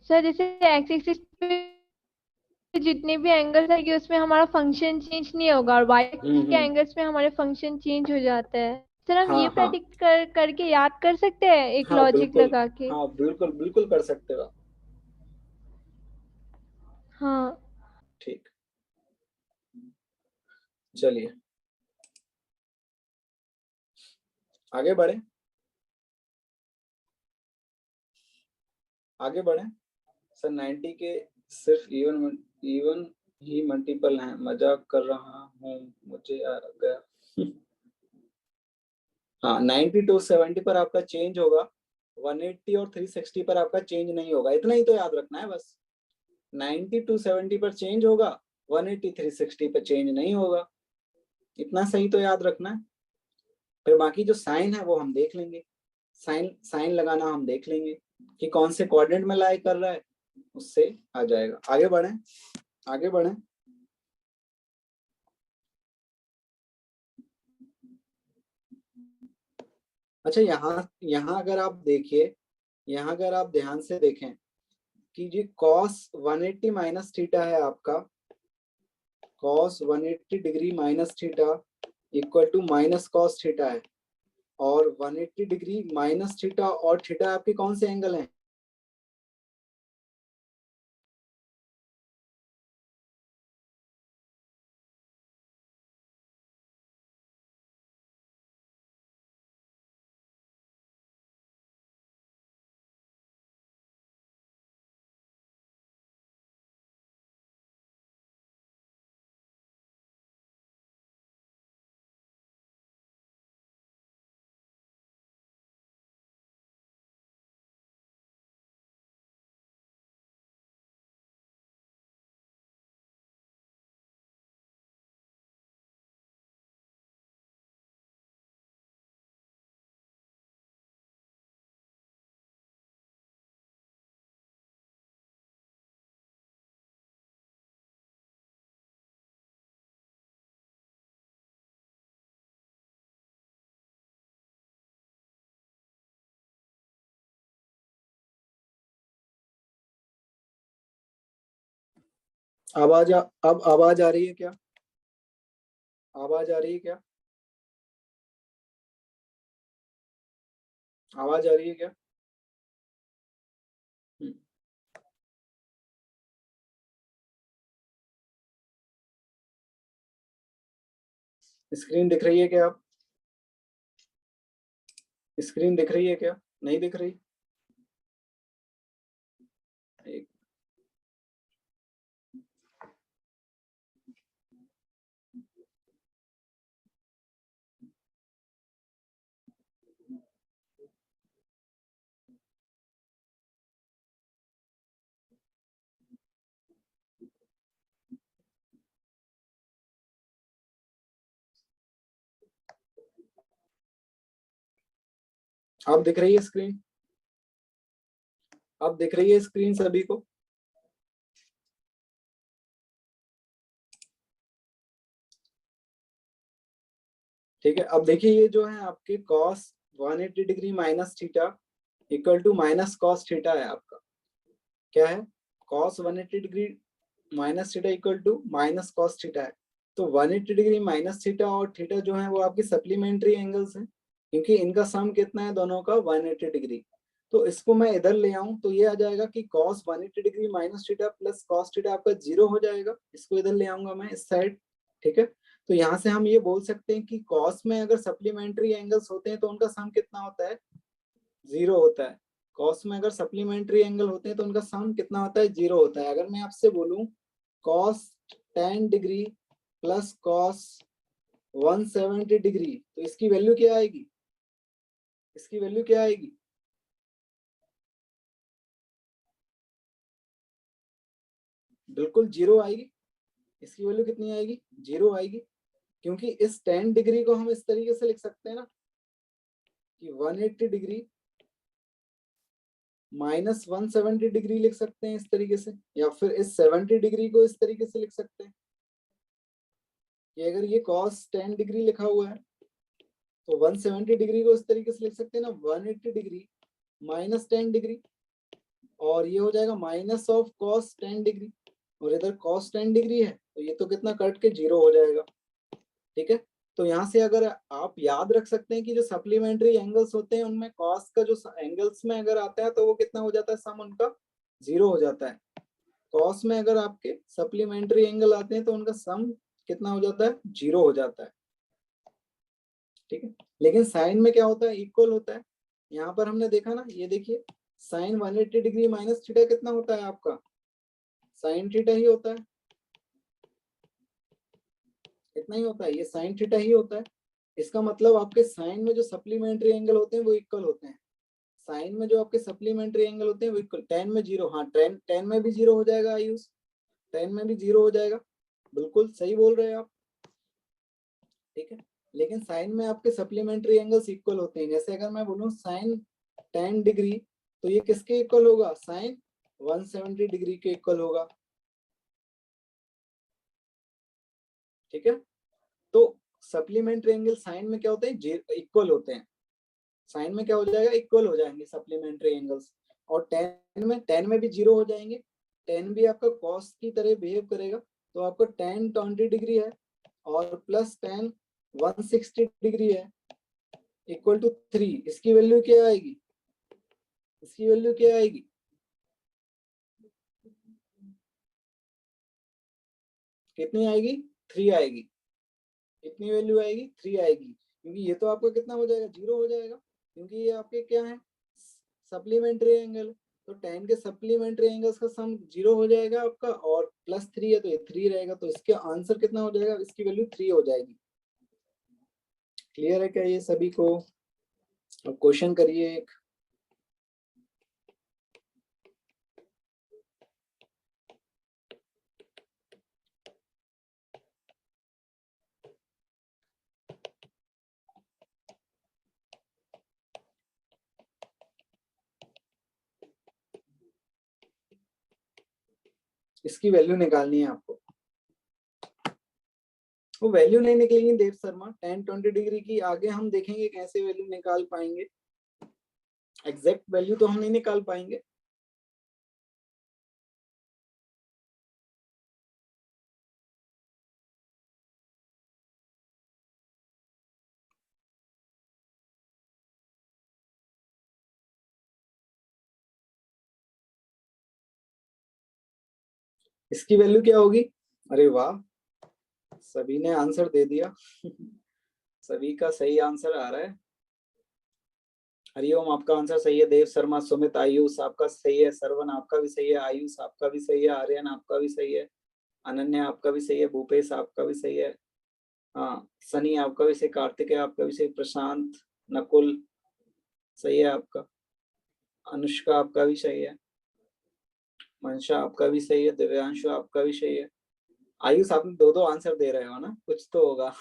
S8: सर जैसे x एक्सिस पे जितने भी एंगल्स आएंगे उसमें हमारा फंक्शन चेंज नहीं होगा और y एक्सिस के एंगल्स में हमारे फंक्शन चेंज हो जाता है। सर हम
S1: हाँ
S8: ये
S1: हाँ
S8: प्रेडिक्ट करके याद कर सकते हैं एक
S1: हाँ
S8: लॉजिक
S1: बिल्कुल।
S8: लगा के।
S1: हाँ बिल्कुल बिल्कुल कर सकते हो आप।
S8: हाँ
S1: ठीक, चलिए आगे बढ़े, आगे बढ़े। सर 90 के सिर्फ इवन इवन ही मल्टीपल हैं, मजाक कर रहा हूँ, मुझे आ गया। हाँ 90 to 70 पर आपका चेंज होगा, 180 और 360 पर आपका चेंज नहीं होगा, इतना ही तो याद रखना है बस। 90 to 70 पर चेंज होगा, 180 360 पर चेंज नहीं होगा, इतना सही तो याद रखना है। फिर बाकी जो साइन है वो हम देख लेंगे, साइन साइन लगाना हम देख लेंगे कि कौन से क्वाड्रेंट में लाई कर रहा है, उससे आ जाएगा। आगे बढ़े, आगे बढ़े। अच्छा, यहाँ अगर आप देखिए, यहाँ अगर आप ध्यान से देखें कि जी cos 180 माइनस थीटा है आपका, cos 180 degree minus theta equal to minus cos theta है, और 180 डिग्री माइनस थीटा और थीटा आपके कौन से एंगल हैं? अब आवाज आ रही है क्या? आवाज आ रही है क्या? आवाज आ रही है क्या? स्क्रीन दिख रही है क्या? आप स्क्रीन दिख रही है क्या? नहीं दिख रही? एक अब दिख रही है स्क्रीन? अब दिख रही है स्क्रीन सभी को? ठीक है, अब देखिए ये जो है आपके cos 180 degree minus theta equal to minus cos theta है आपका। क्या है? cos 180 degree minus theta equal to minus cos theta है। तो 180 डिग्री माइनस थीटा और थीटा जो है वो आपकी सप्लीमेंट्री एंगल्स हैं, क्योंकि इनका सम कितना है दोनों का? 180 डिग्री। तो इसको मैं इधर ले आऊं तो ये आ जाएगा कि cos 180 degree minus theta plus cos theta आपका 0 हो जाएगा। इसको इधर ले आऊंगा मैं इस साइड, ठीक है। तो यहाँ से हम ये बोल सकते हैं कि cos में अगर सप्लीमेंट्री एंगल्स होते हैं तो उनका सम कितना होता है, 0 होता है। cos में अगर सप्लीमेंट्री एंगल होते हैं तो उनका सम कितना होता है, 0 होता है। अगर मैं आपसे बोलूं cos 10 degree plus cos 170 degree तो इसकी वैल्यू क्या आएगी, इसकी वैल्यू क्या आएगी, बिल्कुल 0 आएगी। इसकी वैल्यू कितनी आएगी, 0 आएगी। क्योंकि इस 10 डिग्री को हम इस तरीके से लिख सकते हैं ना कि 180 डिग्री माइनस 170 डिग्री लिख सकते हैं इस तरीके से, या फिर इस 70 डिग्री को इस तरीके से लिख सकते हैं कि अगर ये cos 10 डिग्री लिखा हुआ है तो 170 डिग्री को इस तरीके से लिख सकते हैं ना 180 डिग्री माइनस 10 डिग्री, और ये हो जाएगा माइनस ऑफ cos 10 डिग्री, और इधर cos 10 डिग्री है तो ये तो कितना कट के 0 हो जाएगा, ठीक है। तो यहाँ से अगर आप याद रख सकते हैं कि जो सप्लीमेंट्री एंगल्स होते हैं उनमें cos का जो एंगल्स में अगर आता है तो वो कितना हो जाता है, सम उनका 0 हो जाता है। cos में अगर आपके सप्लीमेंट्री एंगल आते हैं तो उनका सम कितना हो जाता है, 0 हो जाता है, ठीक है। लेकिन साइन में क्या होता है, इक्वल होता है। यहाँ पर हमने देखा ना, ये देखिए साइन 180 डिग्री माइनस थीटा कितना होता है आपका, साइन थीटा ही होता है, इतना ही होता है, ये साइन थीटा ही होता है। इसका मतलब आपके साइन में जो सप्लीमेंट्री एंगल होते हैं वो इक्वल होते हैं। साइन में जो आपके सप्लीमेंट्री एंगल होते हैं वो इक्वल, tan में 0, हाँ tan में भी 0 हो जाएगा आयुष, tan में भी 0 हो जाएगा, बिल्कुल सही बोल रहे हैं आप, ठीक है। लेकिन साइन में आपके सप्लीमेंट्री एंगल्स इक्वल होते हैं। जैसे अगर मैं बोलूं साइन 10 डिग्री तो ये किसके इक्वल होगा, साइन 170 डिग्री के इक्वल होगा, ठीक है। तो सप्लीमेंट्री एंगल साइन में क्या होते हैं, इक्वल होते हैं। साइन में क्या हो जाएगा, इक्वल हो जाएंगे सप्लीमेंट्री एंगल्स, और tan में भी 0 हो जाएंगे। tan भी आपका cos की तरह बिहेव करेगा, तो आपको tan 20 डिग्री है और प्लस tan 160 डिग्री है इक्वल टू 3। इसकी वैल्यू क्या आएगी, इसकी वैल्यू क्या आएगी, कितनी आएगी, 3 आएगी। कितनी वैल्यू आएगी, 3 आएगी, क्योंकि ये तो आपका कितना हो जाएगा, 0 हो जाएगा, क्योंकि ये आपके क्या है, सप्लीमेंट्री एंगल। तो tan के सप्लीमेंट्री एंगल्स का सम 0 हो जाएगा आपका, और प्लस 3 है तो ये 3 रहेगा, तो इसके आंसर कितना हो जाएगा, इसकी वैल्यू 3 हो जाएगी। क्लियर है क्या ये सभी को? अब क्वेश्चन करिए एक। इसकी वैल्यू निकालनी है आपको। वो वैल्यू नहीं निकलेगी देव शर्मा, tan 20 डिग्री की आगे हम देखेंगे कैसे वैल्यू निकाल पाएंगे, एग्जैक्ट वैल्यू तो हम नहीं निकाल पाएंगे। इसकी वैल्यू क्या होगी, अरे वाह सभी ने आंसर दे दिया सभी का सही आंसर आ रहा है। हरिओम आपका आंसर सही है, देव शर्मा, सुमित, आयुष आपका सही है, सरवन आपका भी सही है, आयुष आपका भी सही है, आर्यन आपका भी सही है, अनन्या आपका भी सही है, भूपेश आपका भी सही है, हाँ सनी आपका भी सही, कार्तिक आपका भी सही, प्रशांत, नकुल सही है आपका, अनुष्का आपका भी सही है, मंशा आपका भी सही है, दिव्यांशु आपका भी सही है। आयुष आप दो दो आंसर दे रहे हो ना, कुछ तो होगा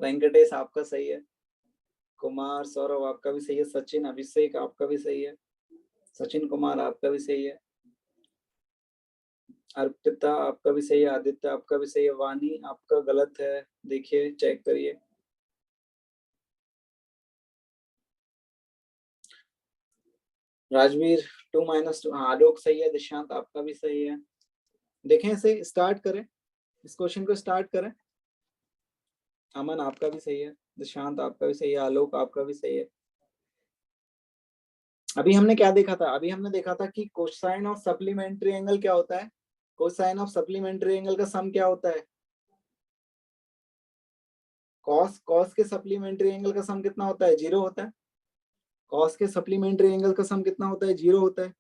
S1: वेंकटेश आपका सही है, कुमार सौरभ आपका भी सही है, सचिन अभिषेक आपका भी सही है, सचिन कुमार आपका भी सही है, अर्पिता आपका भी सही है, आदित्य आपका भी सही है, वानी आपका गलत है, देखिए चेक करिए। राजवीर 2 - 2, आलोक सही है, दिशांत आपका भी सही है। देखें इसे स्टार्ट करें, इस क्वेश्चन को स्टार्ट करें। अमन आपका भी सही है, दिशांत आपका भी सही है, आलोक आपका भी सही है। अभी हमने क्या देखा था? अभी हमने देखा था कि कोसाइन ऑफ सप्लीमेंट्री एंगल क्या होता है? कोसाइन ऑफ सप्लीमेंट्री एंगल का सम क्या होता है? कॉस के सप्लीमेंट्री एंगल का सम कितना होता है? 0 होता है। कॉस के सप्लीमेंट्री एंगल का सम कितना होता है? 0 होता है।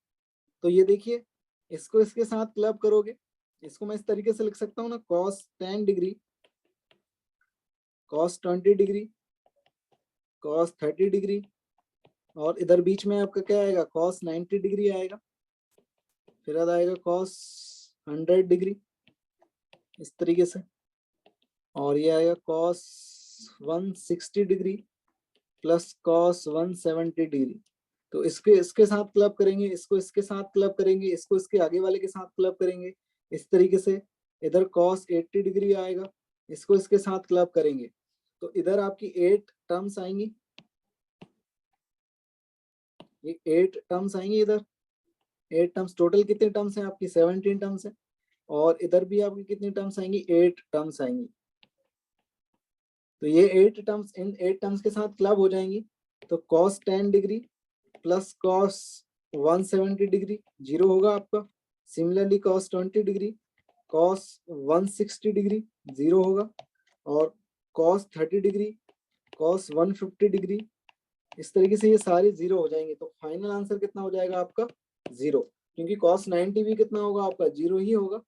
S1: तो ये देखिए, इसको इसके साथ क्लब करोगे, इसको मैं इस तरीके से लिख सकता हूँ ना, cos 10 degree, cos 20 degree, cos 30 degree, और इधर बीच में आपका क्या आएगा? कॉस 90 डिग्री आएगा, फिर आएगा कॉस 100 डिग्री इस तरीके से, और ये आएगा cos 160 degree plus cos 170 degree. तो इसके साथ क्लब करेंगे, इसको इसके साथ क्लब करेंगे, इसको इसके आगे वाले के साथ क्लब करेंगे, इस तरीके से। इधर कॉस 80 डिग्री आएगा, इसको इसके साथ क्लब करेंगे, तो इधर आपकी 8 टर्म्स आएंगी, ये 8 टर्म्स आएंगी इधर, 8 टर्म्स। टोटल कितने टर्म्स हैं आपकी? 17 टर्म्स है। और इधर भी आपकी कितनी टर्म्स आएंगी? 8 टर्म्स आएंगी। तो ये 8 टर्म्स इन 8 टर्म्स के साथ क्लब हो जाएंगी, तो cos 10 degree plus cos 170 degree 0 होगा आपका। Similarly cos 20 degree, cos 160 degree 0 होगा, और कॉस 30 डिग्री, कॉस 150 डिग्री, इस तरीके से ये सारे 0 हो जाएंगे। तो फाइनल आंसर कितना हो जाएगा आपका? 0, क्योंकि कॉस 90 भी कितना होगा आपका? 0 ही होगा।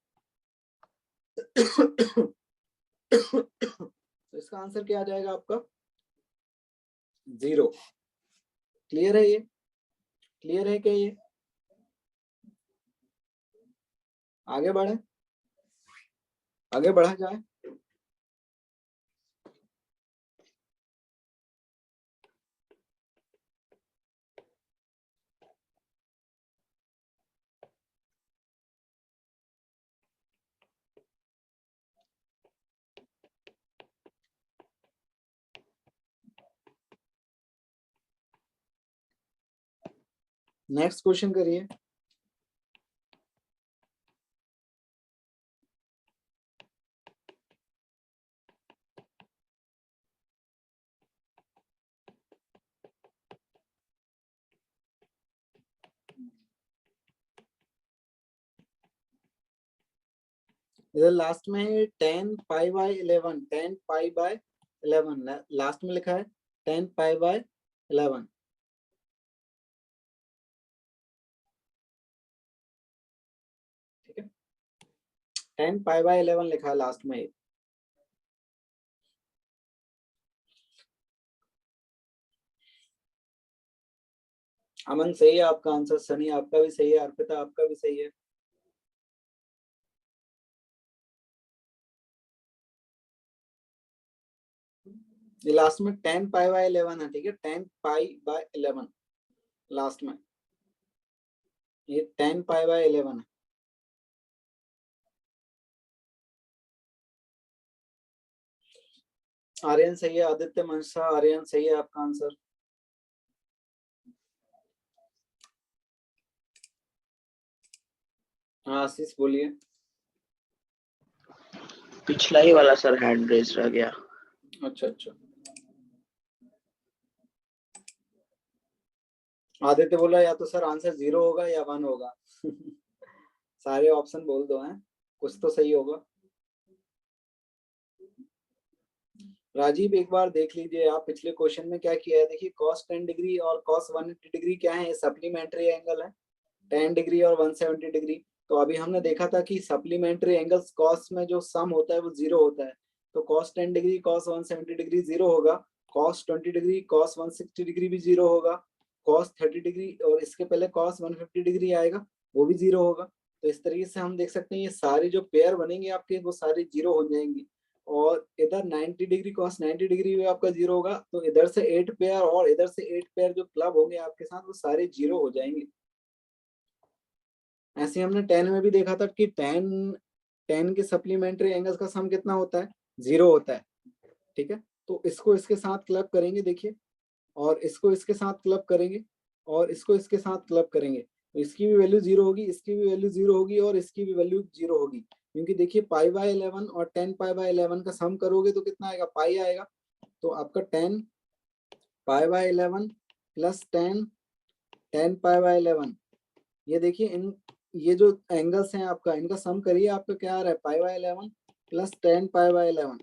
S1: तो इसका आंसर क्या आ जाएगा आपका? 0। क्लियर है ये? क्लियर है क्या ये? आगे बढ़े, आगे बढ़ा जाए। नेक्स्ट क्वेश्चन करिए। इधर लास्ट में है 10 pi by 11, 10 pi by 11 last में लिखा है, 10 पाई बाय 11। ठीक है, 10 पाई बाय 11 लिखा है लास्ट में। अमन सही है आपका आंसर, सनी आपका भी सही है, अर्पिता आपका भी सही है। ये लास्ट में 10 पाई बाय 11 है। ठीक है, 10 पाई बाय 11 लास्ट में, ये 10 पाई बाय 11 है। आर्यन सही है, आदित्य मनसा, आर्यन सही है आपका आंसर। हाँ आशीष बोलिए।
S5: पिछला ही वाला सर हैंड रेज रह गया।
S1: अच्छा अच्छा, आदित्य बोला या तो सर आंसर 0 होगा या 1 होगा। सारे ऑप्शन बोल दो हैं, कुछ तो सही होगा। राजीव एक बार देख लीजिए आप, पिछले क्वेश्चन में क्या किया है। देखिए cos 10 डिग्री और cos 180 डिग्री क्या है? सप्लीमेंट्री एंगल है, 10 डिग्री और 170 डिग्री। तो अभी हमने देखा था कि सप्लीमेंट्री एंगल्स cos में जो सम होता है वो 0 होता है। तो cos 10 डिग्री cos 170 डिग्री 0 होगा, cos 20 डिग्री cos 160 डिग्री भी 0 होगा, cos 30 डिग्री और इसके पहले cos 150 डिग्री आएगा वो भी 0 होगा। तो इस तरीके से हम देख सकते हैं ये सारे जो पेयर बनेंगे आपके वो सारे 0 हो जाएंगे। और इधर 90 डिग्री cos 90 डिग्री भी आपका 0 होगा। तो इधर से 8 पेयर और इधर से 8 पेयर जो क्लब होंगे आपके साथ वो सारे 0 हो जाएंगे। ऐसे हमने 10 में भी देखा था कि 10 के सप्लीमेंट्री एंगल्स का सम कितना होता है? 0 होता है। ठीक है, तो इसको इसके साथ क्लब करेंगे देखिए, और इसको इसके साथ क्लब करेंगे, और इसको इसके साथ क्लब करेंगे, तो इसकी भी वैल्यू 0 होगी, इसकी भी वैल्यू 0 होगी, और इसकी भी वैल्यू 0 होगी। क्योंकि देखिए पाई बाय 11 और 10 पाई बाय 11 का सम करोगे तो कितना आएगा? पाई आएगा। तो आपका 10 pi by 11 plus 10 10 pi by 11, ये देखिए इन ये जो एंगल्स हैं आपका, इनका सम करिए, आपका क्या आ रहा है, pi by 11 plus 10 pi by 11,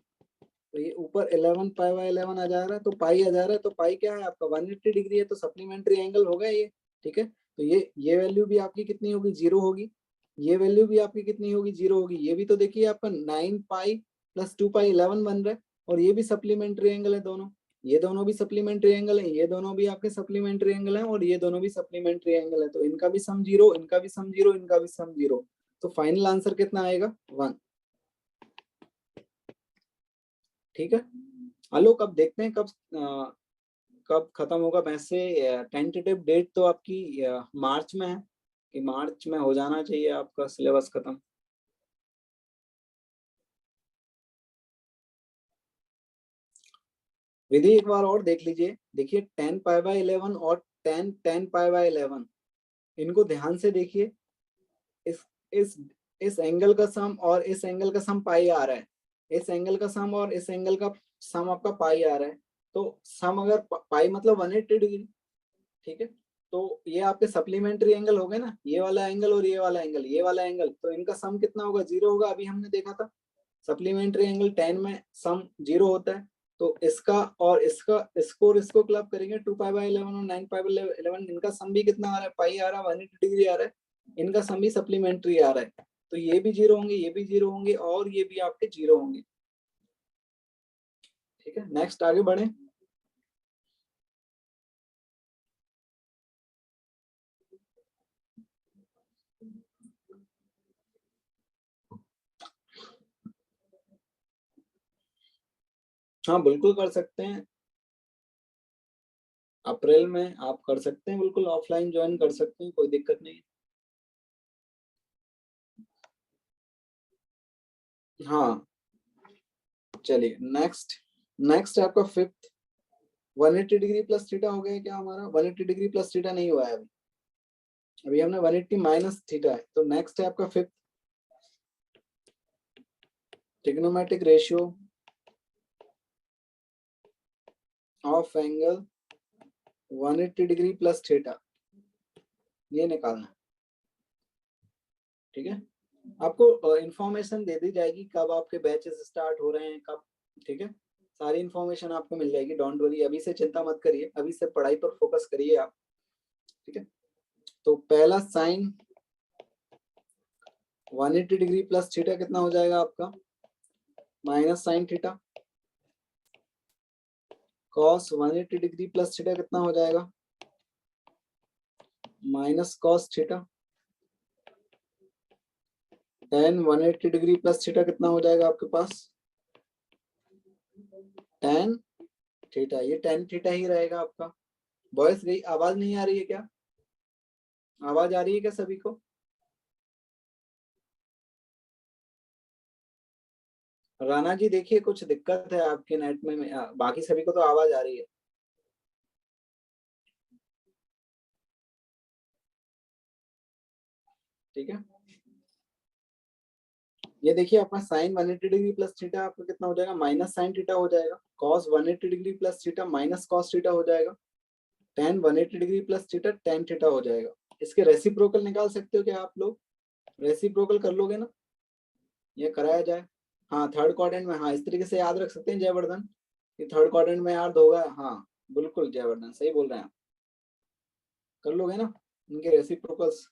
S1: तो ये ऊपर 11 पाई बाय 11 आ जा रहा है, तो पाई आ जा रहा है, तो पाई क्या है आपका 180 डिग्री है, तो सप्लीमेंट्री एंगल होगा ये, ठीक है। तो ये वैल्यू भी आपकी कितनी होगी, 0 होगी, ये वैल्यू भी आपकी कितनी होगी, 0 होगी। ये भी तो देखिए आपका 9 पाई प्लस 2 पाई 11 बन रहा है, और ये भी सप्लीमेंट्री एंगल है दोनों, ये दोनों भी सप्लीमेंट्री एंगल है, ये दोनों भी आपके सप्लीमेंट्री एंगल हैं, और ये दोनों भी सप्लीमेंट्री एंगल है, तो इनका भी सम 0, इनका भी सम 0, इनका भी सम 0, तो फाइनल आंसर कितना आएगा, 1। ठीक है, आलोक अब देखते हैं कब खत्म होगा। वैसे टेंटेटिव डेट तो आपकी मार्च में है, कि मार्च में हो जाना चाहिए आपका सिलेबस खत्म। विधि एक बार और देख लीजिए, देखिए 10 पाई बाय 11 और 10 पाई बाय 11, इनको ध्यान से देखिए, इस एंगल का सम और इस एंगल का सम पाई आ रहा है, इस एंगल का सम और इस एंगल का सम आपका पाई आ रहा है, तो सम अगर पाई मतलब 180 डिग्री, ठीक है, तो ये आपके सप्लीमेंट्री एंगल हो गए ना, ये वाला एंगल और ये वाला एंगल, ये वाला एंगल, तो इनका सम कितना होगा, 0 होगा। अभी हमने देखा था सप्लीमेंट्री एंगल 10 में सम 0 होता है, तो इसका और इसका, इसको और इसको क्लब करेंगे, 2 पाई बाय 11 और 9 पाई बाय 11, इनका सम भी कितना आ रहा है, पाई आ रहा है, 180 डिग्री आ रहा है, इनका सम भी सप्लीमेंट्री आ रहा है, तो ये भी 0 होंगे, ये भी 0 होंगे, और ये भी आपके 0 होंगे। ठीक है, नेक्स्ट आगे बढ़े। हाँ बिल्कुल कर सकते हैं, अप्रैल में आप कर सकते हैं, बिल्कुल ऑफलाइन ज्वाइन कर सकते हैं, कोई दिक्कत नहीं। हाँ चलिए नेक्स्ट आपका 5th 180 डिग्री प्लस थीटा हो गया क्या हमारा, 180 डिग्री प्लस थीटा नहीं हुआ है अभी हमने 180 माइनस थीटा है, तो नेक्स्ट है आपका 5th trigonometric ratio of angle 180 degree plus theta, ये निकालना। ठीक है, आपको इंफॉर्मेशन दे दी जाएगी कब आपके बैचेस स्टार्ट हो रहे हैं, कब, ठीक है, सारी इंफॉर्मेशन आपको मिल जाएगी, डोंट वरी, अभी से चिंता मत करिए, अभी से पढ़ाई पर फोकस करिए आप। ठीक है, तो पहला साइन 180 डिग्री प्लस थीटा कितना हो जाएगा आपका, minus sine theta, cos 180 degree plus theta कितना हो जाएगा, minus cos theta, tan 180 degree plus theta कितना हो जाएगा आपके पास, tan थीटा, ये tan थीटा ही रहेगा आपका। बॉयस गई आवाज नहीं आ रही है क्या, आवाज आ रही है क्या सभी को, राणा जी देखिए कुछ दिक्कत है आपके नेट में, बाकी सभी को तो आवाज आ रही है। ठीक है, ये देखिए आपका साइन 180 डिग्री प्लस थीटा आपका कितना हो जाएगा, माइनस साइन थीटा हो जाएगा, cos 180 degree plus theta minus cos theta हो जाएगा, tan 180 degree plus theta tan theta हो जाएगा। इसके रेसिप्रोकल निकाल सकते हो क्या आप लोग, रेसिप्रोकल कर लोगे ना, ये कराया जाए। हाँ थर्ड क्वाड्रेंट में, हाँ इस तरीके से याद रख सकते हैं जयवर्धन, कि थर्ड क्वाड्रेंट में याद होगा, हाँ बिल्कुल जयवर्धन सही बोल रहे हैं आप, कर लोगे ना इनके रेसिप्रोकल्स।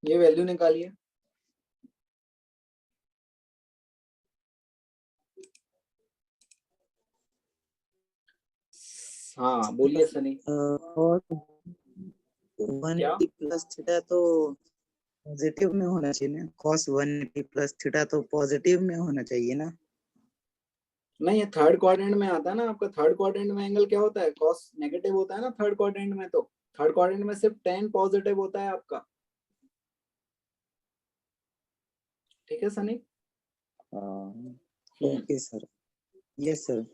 S1: ये वैल्यू निकालिए, हाँ बोलिए सनी।
S9: और 180 प्लस थीटा तो पॉजिटिव में होना चाहिए ना, cos 180 प्लस थीटा तो पॉजिटिव में होना चाहिए ना।
S1: नहीं ये थर्ड क्वाड्रेंट में आता है ना आपका, थर्ड क्वाड्रेंट में एंगल क्या होता है, कॉस नेगेटिव होता है ना थर्ड क्वाड्रेंट में, तो थर्ड क्वाड्रेंट में सिर्फ tan पॉजिटिव होता है आपका। ठीक है Sunny,
S9: okay sir. Yes sir.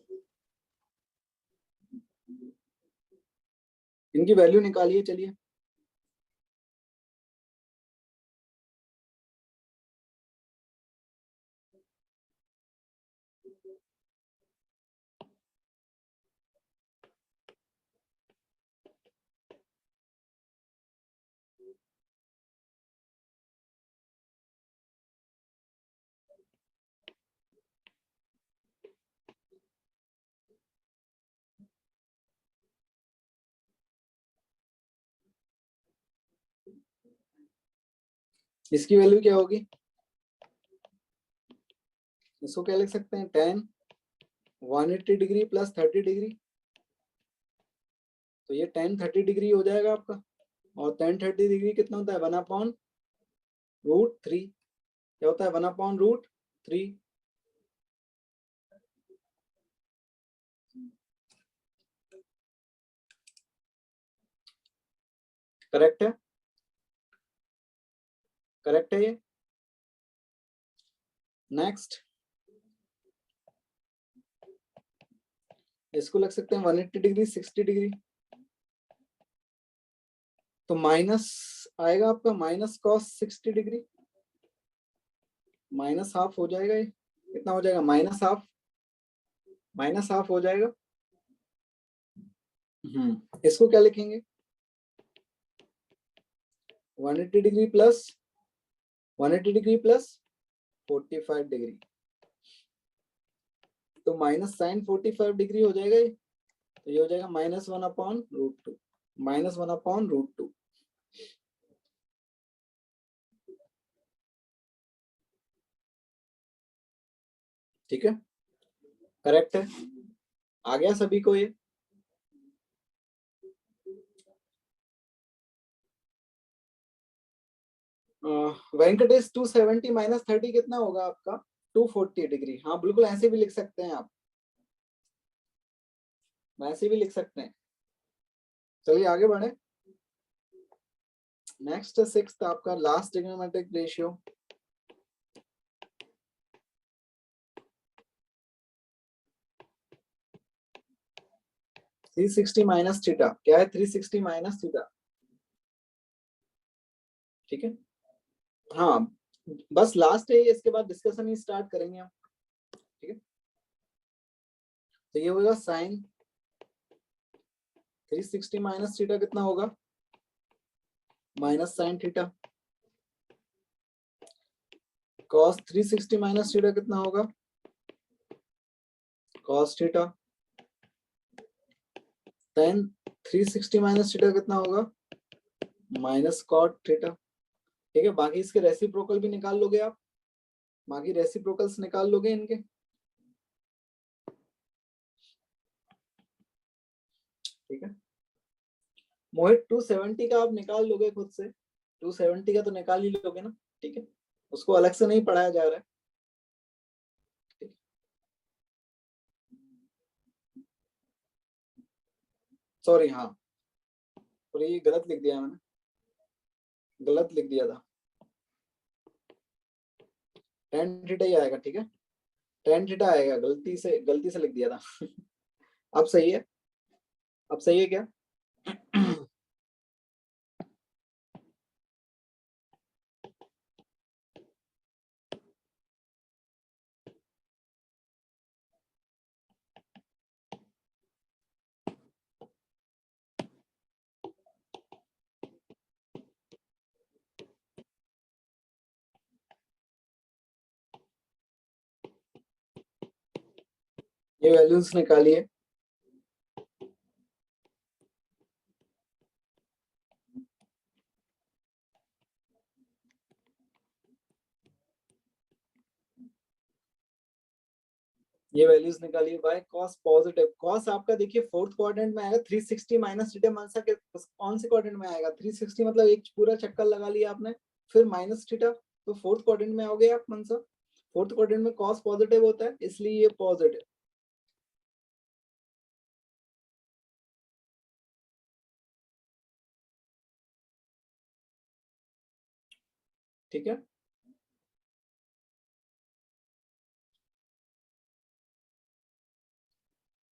S1: इनकी वैल्यू निकालिए चलिए। इसकी वैल्यू क्या होगी? इसको क्या लिख सकते हैं? tan 180 डिग्री प्लस 30 डिग्री, तो ये tan 30 डिग्री हो जाएगा आपका। और tan 30 डिग्री कितना होता है? 1/√3। क्या होता है? 1/√3। करेक्ट है? करेक्ट है ये? नेक्स्ट, इसको लग सकते हैं 180 डिग्री 60 डिग्री, तो माइनस आएगा आपका -cos 60 डिग्री, -½ हो जाएगा। ये कितना हो जाएगा? -½ हो जाएगा। इसको क्या लिखेंगे? 180 degree plus 180 degree plus 45 degree, तो -sin 45 डिग्री हो जाएगा ये। तो ये हो जाएगा -1/√2, -1/√2। ठीक है? करेक्ट है? आ गया सभी को ये? वेंकटेश 270 -30 कितना होगा आपका? 240 डिग्री। हाँ बिल्कुल, ऐसे भी लिख सकते हैं आप, ऐसे भी लिख सकते हैं। चलिए आगे बढ़े। नेक्स्ट 6th आपका लास्ट ट्रिग्नोमेट्रिक रेशियो। -θ क्या है? 360 -θ। ठीक है? हाँ बस लास्ट है, इसके बाद डिस्कशन ही स्टार्ट करेंगे हम। ठीक है? तो ये होगा sin 360 -θ कितना होगा? -sin θ। cos 360 -θ कितना होगा? cos θ। tan 360 -θ कितना होगा? -cot θ। ठीक है? बाकी इसके रेसिप्रोकल भी निकाल लोगे आप, बाकी रेसिप्रोकल्स निकाल लोगे इनके। ठीक है? मोहित 270 का आप निकाल लोगे खुद से, 270 का तो निकाल ही लोगे ना। ठीक है? उसको अलग से नहीं पढ़ाया जा रहा है। सॉरी, हाँ और ये गलत लिख दिया मैंने, गलत लिख दिया था। tan θ ही आएगा। ठीक है? tan θ आएगा, गलती से लिख दिया था। अब सही है? अब सही है क्या? ये वैल्यूज निकालिए। ये वैल्यूज निकालिए। बाय cos पॉजिटिव, cos आपका देखिए 4th क्वाड्रेंट में आएगा। 360 -θ मान सके कौन से क्वाड्रेंट में आएगा? 360 मतलब एक पूरा चक्कर लगा लिया आपने, फिर -θ, तो 4th क्वाड्रेंट में आओगे आप मनसा। 4th क्वाड्रेंट में cos पॉजिटिव होता है, इसलिए ये पॉजिटिव। ठीक है?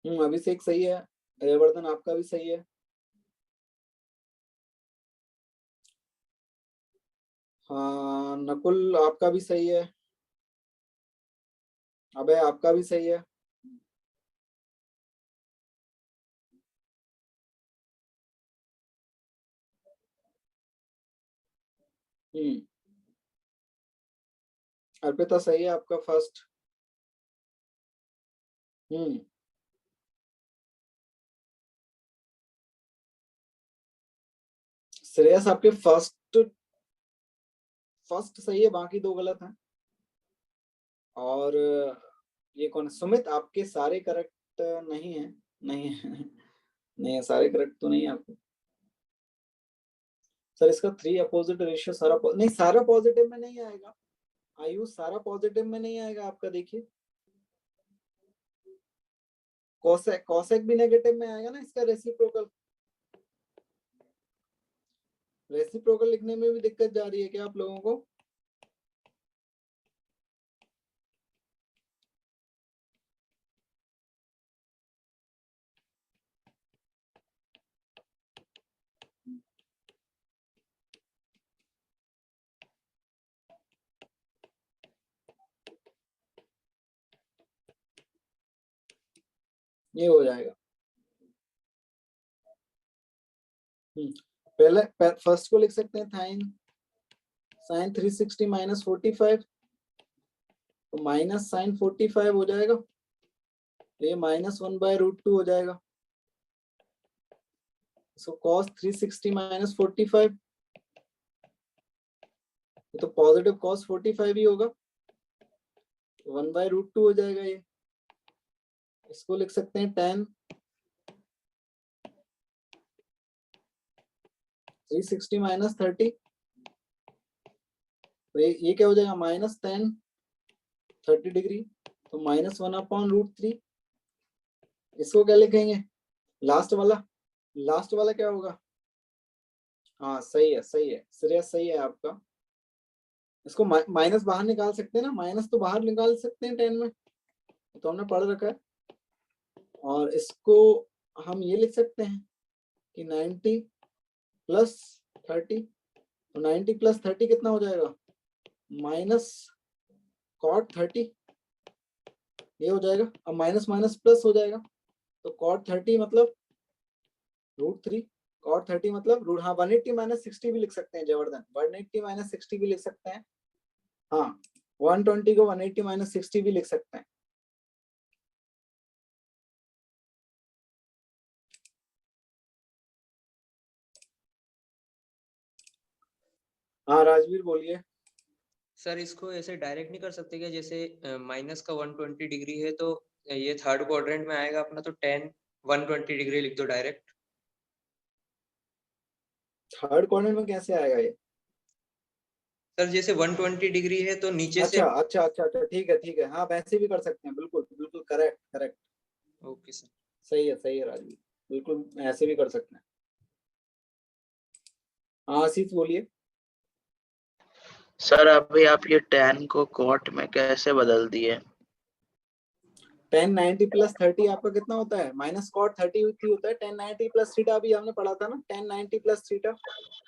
S1: अभिषेक सही है, जयवर्धन आपका भी सही है। हाँ नकुल आपका भी सही है, अबे आपका भी सही है। अर्पिता सही है आपका फर्स्ट। श्रेयस आपके फर्स्ट सही है, बाकी दो गलत हैं। और ये कौन है? सुमित आपके सारे करेक्ट नहीं है, नहीं है नहीं है, सारे करेक्ट तो नहीं है आपके। सर इसका 3 अपोजिट रेशियो सारा नहीं, सारा पॉजिटिव में नहीं आएगा आयुष, सारा पॉजिटिव में नहीं आएगा आपका। देखिए कॉसेक भी नेगेटिव में आएगा ना इसका। रेसिप्रोकल लिखने में भी दिक्कत जा रही है क्या आप लोगों को? ये हो जाएगा। पहले फर्स्ट को लिख सकते हैं साइन 360 माइनस 45, तो माइनस साइन 45 हो जाएगा, तो ये -1/√2 हो जाएगा। सो कॉस 360 माइनस 45, तो पॉजिटिव कॉस 45 ही होगा, 1/√2 हो जाएगा ये। इसको लिख सकते हैं tan 360 माइनस 30, तो ये क्या हो जाएगा? माइनस tan 30 डिग्री, तो -1/√3। इसको क्या लिखेंगे? लास्ट वाला क्या होगा? हाँ सही है श्रेयस सही है आपका। इसको माइनस बाहर निकाल सकते हैं ना, माइनस तो बाहर निकाल सकते हैं 10 में, तो हमने पढ़ रखा है। और इसको हम ये लिख सकते हैं कि 90 प्लस 30, तो 90 प्लस 30 कितना हो जाएगा? माइनस कॉट 30, ये हो जाएगा। अब माइनस माइनस प्लस हो जाएगा, तो कॉट 30 मतलब √3, कॉट 30 मतलब हाँ 180 माइनस 60 भी लिख सकते हैं जयवर्धन, 180 माइनस 60 भी लिख सकते हैं। हाँ 120 को 180 माइनस 60 भी लिख सकते हैं। हाँ राजवीर बोलिए।
S10: सर इसको ऐसे डायरेक्ट नहीं कर सकते क्या? जैसे माइनस का 120 डिग्री है तो ये थर्ड क्वाड्रेंट में आएगा अपना, तो tan 120 डिग्री लिख दो डायरेक्ट।
S1: थर्ड क्वाड्रेंट में कैसे आएगा ये?
S10: सर जैसे 120 डिग्री है तो नीचे से।
S1: अच्छा ठीक है, हाँ वैसे भी कर सकते हैं, बिल्कुल करेक्ट।
S10: ओके सर,
S1: सही है राजवीर, बिल्कुल ऐसे भी कर सकते हैं। हाँ आशीष बोलिए।
S5: सर अभी आप ये tan को cot में कैसे बदल दिए?
S1: tan 90 प्लस 30 आपका कितना होता है? माइनस कॉट 30 होता है। tan 90 प्लस थीटा अभी हमने पढ़ा था ना, tan 90 प्लस थीटा।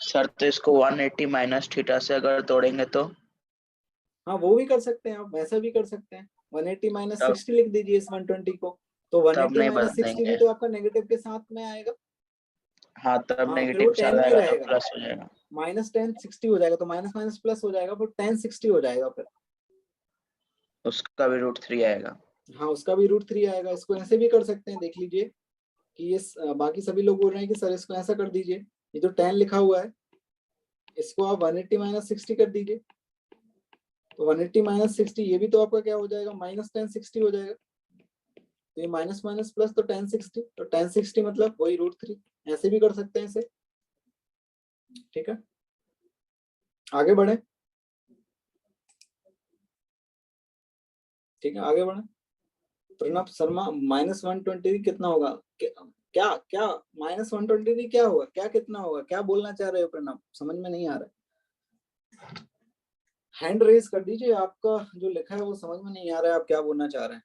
S5: सर तो इसको 180 माइनस थीटा से अगर तोड़ेंगे तो?
S1: हाँ वो भी कर सकते हैं आप, वैसा भी कर सकते हैं। 180 माइनस
S5: तब
S1: 60 लिख दीजिए इस 120 को, तो
S5: तब
S1: 180
S5: नहीं
S1: माइनस 60 भी
S5: बदलेंगे।
S1: तो आपका नेगेटिव के साथ में आएगा।
S5: हाँ तब
S1: हाँ फिर वो
S5: नेगेटिव साथ
S1: 10 में ही
S5: आएगा तो
S1: रहेगा,
S5: प्लस हो जाएगा।
S1: -10 60 हो जाएगा, तो माइनस माइनस प्लस हो जाएगा, फिर tan 60 हो जाएगा फिर।
S5: उसका भी √3 आएगा।
S1: हाँ उसका भी √3 आएगा। इसको ऐसे भी कर सकते हैं, देख लीजिए कि ये बाकी सभी लोग बोल रहे हैं कि सर इसको ऐसा कर दीजिए, ये जो tan लिखा हुआ है इसको आप 180 माइनस 60 कर दीजिए, तो 180 माइनस 60 ये भी तो आपका क्या हो जाएगा? -tan 60 हो जाएगा। तो ये माइनस माइनस प्लस, तो tan 60, तो tan 60 मतलब वही √3। ऐसे भी कर सकते हैं इसे, ठीक है। आगे बढ़े, ठीक है आगे बढ़े। प्रणब शर्मा -120 कितना होगा? क्या क्या -120 क्या होगा? क्या कितना होगा? क्या बोलना चाह रहे हो प्रणब? समझ में नहीं आ रहा है। हैंड रेज कर दीजिए, आपका जो लिखा है वो समझ में नहीं आ रहा है, आप क्या बोलना चाह रहे हैं।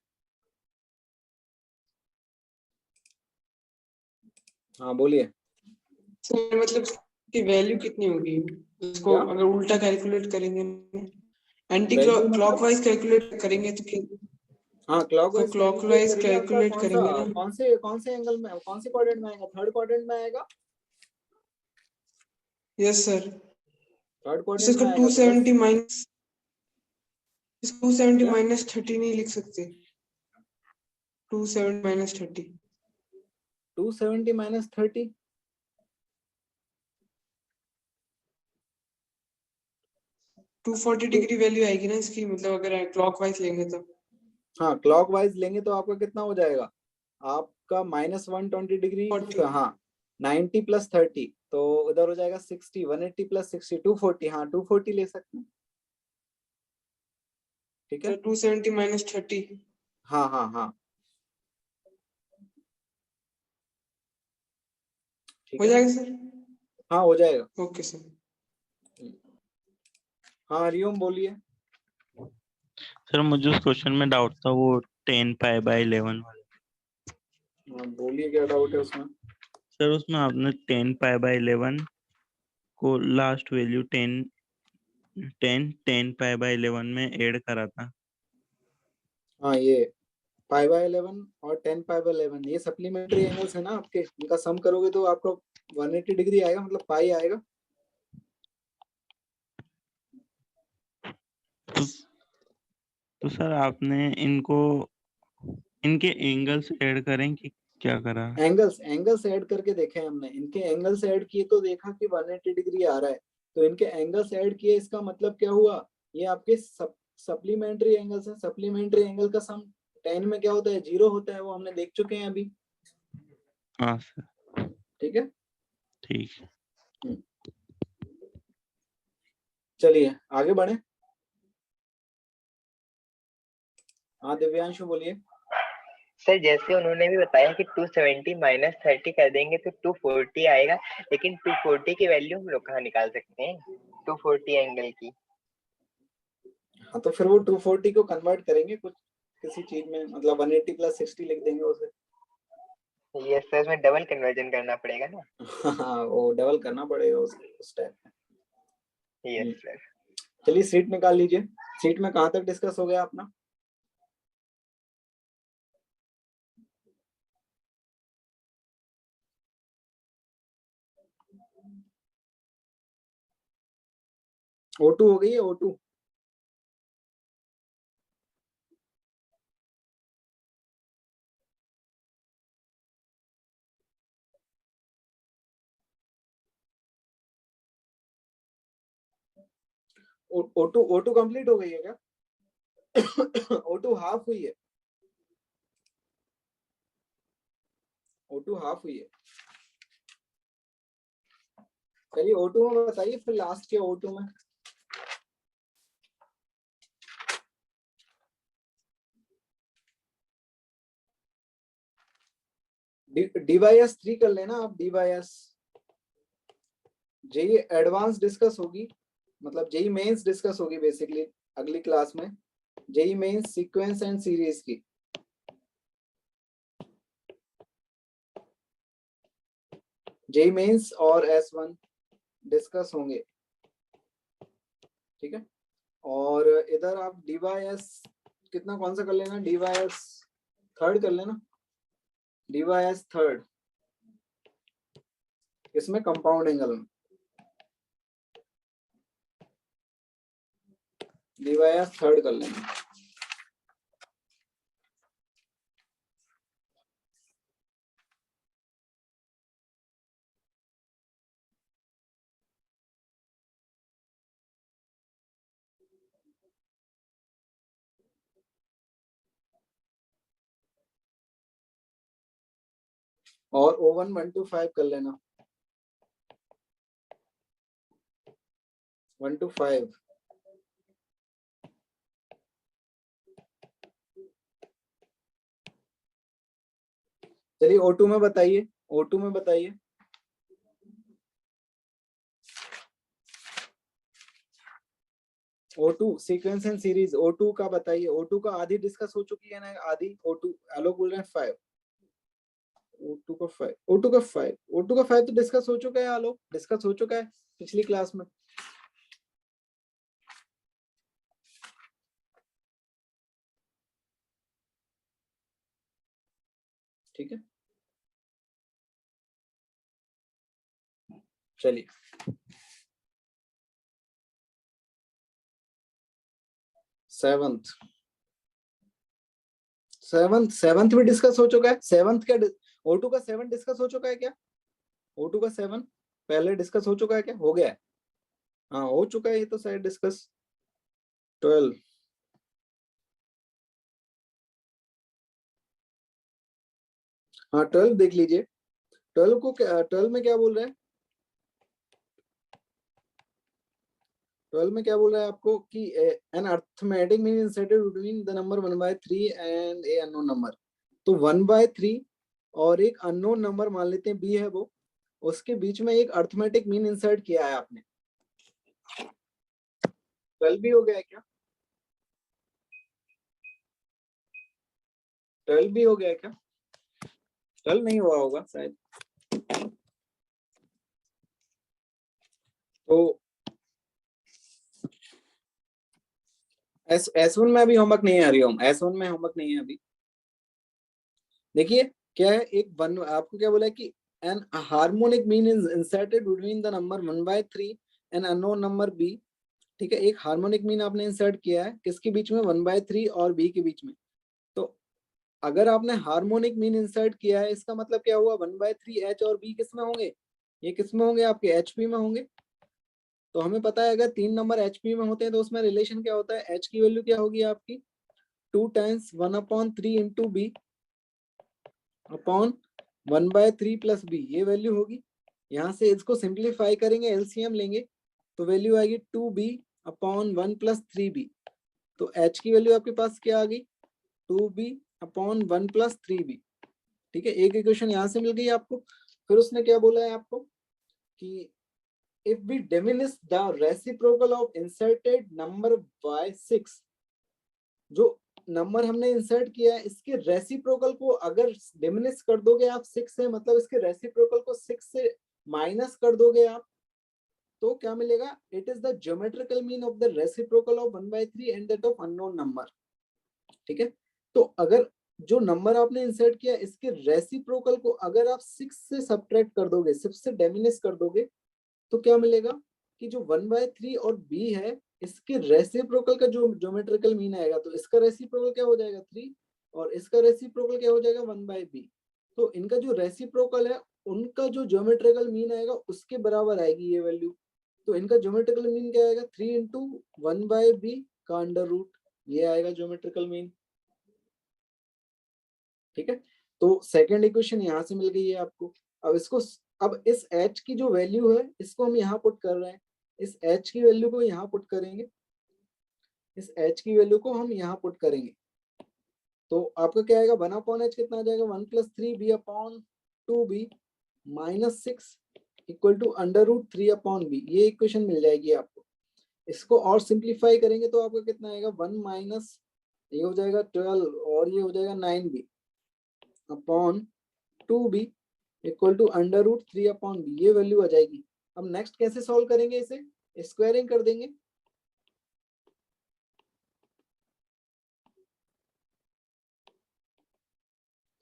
S1: हाँ बोलिए।
S11: सर मतलब की वैल्यू कितनी होगी इसको
S1: क्या?
S11: अगर उल्टा कैलकुलेट करेंगे, एंटी
S1: वैल्यू मतलब?
S11: क्लॉकवाइज कैलकुलेट करेंगे तो
S1: हाँ क्लॉकवाइज
S11: क्लॉकवाइज
S1: कैलकुलेट
S11: कैलकुलेट
S1: करेंगे। आपका
S11: करेंगे ना।
S1: कौन से एंगल में, कौन से क्वाड्रेंट में आएगा? थर्ड क्वाड्रेंट में आएगा।
S11: Yes sir.
S1: थर्ड
S11: तो
S1: क्वाड्रेंट
S11: इसको
S1: में आएगा तो बस
S11: 270
S1: क्या?
S11: माइनस 30 नहीं लिख सकते? 270 माइनस 30
S1: 270 माइनस 30
S11: 240 डिग्री वैल्यू आएगी ना इसकी, मतलब अगर क्लॉकवाइज लेंगे तो।
S1: हाँ क्लॉकवाइज लेंगे तो आपका कितना हो जाएगा? आपका -120 डिग्री।
S11: 40
S1: हाँ 90 प्लस 30 तो उधर हो जाएगा 60। 180 प्लस 60 240। हाँ 240 ले सकते हैं। ठीक है।
S11: तो 270 माइनस 30
S1: हाँ हाँ हाँ ठीक
S11: हो
S1: है।
S11: जाएगा सर।
S1: हाँ हो जाएगा।
S11: Okay sir.
S1: हाँ हरिओम बोलिए।
S2: सर मुझे उस क्वेश्चन में डाउट था, वो 10π/11 वाला।
S1: हाँ, बोलिए क्या डाउट है उसमें?
S2: सर उसमें आपने 10π/11 को लास्ट वैल्यू 10π/11 में ऐड करा था।
S1: हाँ ये π/11 और 10π/11 ये सप्लीमेंट्री एंगल्स है ना आपके, इनका सम करोगे तो आपको 180 डिग्री आएगा, मतलब पाई आएगा।
S2: तो सर आपने इनके एंगल्स ऐड करें कि क्या करा?
S1: एंगल्स ऐड करके देखे हमने, इनके एंगल्स ऐड किए तो देखा कि 180 डिग्री आ रहा है, तो इनके एंगल्स ऐड किए, इसका मतलब क्या हुआ? ये आपके सप्लीमेंट्री एंगल्स हैं। सप्लीमेंट्री एंगल का सम 10 में क्या होता है? 0 होता है, वो हमने देख चुके हैं अभी।
S2: हाँ सर
S1: ठीक है।
S2: ठीक है।
S1: चलिए आगे बढ़े। हाँ दिव्यांशु बोलिए।
S4: सर जैसे उन्होंने भी बताया कि 270 माइनस 30 कर देंगे तो 240 आएगा, लेकिन 240 की वैल्यू हम लोग कहाँ निकाल सकते हैं 240 एंगल की?
S1: हाँ तो फिर वो 240 को कन्वर्ट करेंगे कुछ किसी चीज में, मतलब 180 प्लस 60 लिख देंगे उसे।
S4: ये सर उसमें डबल कन्वर्जन करना पड़ेगा ना।
S1: हाँ वो डबल करना पड़ेगा उस टाइप में।
S4: Yes sir.
S1: चलिए सीट निकाल लीजिए। सीट में कहाँ तक डिस्कस हो गया अपना? O2 हो गई है O2? O2 कंप्लीट हो गई है क्या? O2 हाफ हुई है। O2 हाफ हुई है। चलिए O2 में बताइए, फिर लास्ट के O2 में। DYS 3 कर लेना आप। DYS जेई एडवांस डिस्कस होगी, मतलब जेई मेंस डिस्कस होगी बेसिकली अगली क्लास में। JEE mains sequence and series की। जेई मेंस और S1 डिस्कस होंगे। ठीक है। और इधर आप DYS कितना, कौन सा कर लेना? DYS थर्ड कर लेना। DYS थर्ड इसमें कंपाउंड एंगल में। DYS थर्ड कर लेना। और O1 1 to 5 कर लेना। 1 to 5। चलिए O2 में बताइए। O2 में बताइए। O2 sequence and series O2 का बताइए। O2 का आधी डिस्कस हो चुकी है ना? आधी O2 एलो बोल रहे हैं 5। O2 का 5, O2 का 5, O2 का 5 तो डिस्कस हो चुका है आलोक, डिस्कस हो चुका है पिछली क्लास में। ठीक है, चलिए सेवंथ भी डिस्कस हो चुका है। सेवंथ क्या O2 का 7 डिस्कस हो चुका है क्या? O2 का 7 पहले डिस्कस हो चुका है क्या? हो गया है, हाँ हो चुका है ये तो शायद डिस्कस। 12, हाँ 12 देख लीजिए। 12 को 12 में क्या बोल रहा है? 12 में क्या बोल रहा है आपको कि an arithmetic mean inserted between the number 1/3 and a unknown number. तो 1/3 और एक अननोन नंबर मान लेते हैं b है वो, उसके बीच में एक अर्थमेटिक मीन इंसर्ट किया है आपने। 12 भी हो गया है क्या? 12 भी हो गया है क्या? 12 नहीं हुआ होगा शायद। तो S1 में अभी होमवर्क नहीं है हरिओम, S1 में होमवर्क नहीं है अभी। देखिए क्या है, एक वन आपको क्या बोला है कि an harmonic mean is inserted between the number 1/3 and unknown number b। ठीक है, एक हार्मोनिक मीन आपने इंसर्ट किया है किसके बीच में? 1/3 और b के बीच में। तो अगर आपने हार्मोनिक मीन इंसर्ट किया है, इसका मतलब क्या हुआ? 1/3 h और b किस में होंगे? ये किस में होंगे? आपके HP में होंगे। तो हमें पता है अगर 3 नंबर HP में होते हैं तो उसमें रिलेशन क्या होता है? h की वैल्यू क्या होगी आपकी? 2 times 1/3 into b upon 1/3 plus b, ये वैल्यू होगी। यहाँ से इसको सिंप्लीफाई करेंगे, एलसीएम लेंगे तो वैल्यू आएगी 2b अपॉन 1 प्लस 3b। तो h की वैल्यू आपके पास क्या आ गई? 2b upon 1 plus 3b। ठीक है, एक इक्वेशन यहाँ से मिल गई आपको। फिर उसने क्या बोला है आपको कि if we diminish the reciprocal of inserted number by 6, जो नंबर हमने इंसर्ट किया है इसके रेसिप्रोकल को अगर डिमिनिश कर दोगे आप 6 से, मतलब इसके रेसिप्रोकल को 6 से माइनस कर दोगे आप, तो क्या मिलेगा? It is the geometrical mean of the reciprocal of 1/3 and that of unknown number. ठीक है, तो अगर जो नंबर आपने इंसर्ट किया इसके रेसिप्रोकल को अगर आप 6 से सब्ट्रैक्ट कर दोगे, 6 से डिमिनिश कर दोगे, तो क्या मिलेगा कि जो 1/3 और b है इसके रेसिप्रोकल का जो ज्योमेट्रिकल मीन आएगा, तो इसका रेसिप्रोकल क्या हो जाएगा? 3 और इसका रेसिप्रोकल क्या हो जाएगा? 1/b। तो इनका जो रेसिप्रोकल है उनका जो ज्योमेट्रिकल मीन आएगा उसके बराबर आएगी ये वैल्यू। तो इनका ज्योमेट्रिकल मीन क्या आएगा? 3 इंटू 1/b का अंडर रूट, ये आएगा ज्योमेट्रिकल मीन। ठीक है, तो सेकंड इक्वेशन यहाँ से मिल गई है आपको। अब इसको, अब इस h की जो वैल्यू है इसको हम यहाँ पुट कर रहे हैं, इस h की वैल्यू को यहाँ पुट करेंगे, इस h की वैल्यू को हम यहाँ पुट करेंगे। तो आपका क्या आएगा? 1/h कितना आ जाएगा? 1 plus 3b upon 2b minus 6 equal to under root 3 upon b। ये इक्वेशन मिल जाएगी आपको। इसको और सिंप्लीफाई करेंगे तो आपका कितना आएगा? 1 माइनस ये हो जाएगा 12 और ये हो जाएगा 9b upon 2b equal to under root 3 upon b, ये वैल्यू आ जाएगी। अब नेक्स्ट कैसे सॉल्व करेंगे? इसे स्क्वायरिंग कर देंगे।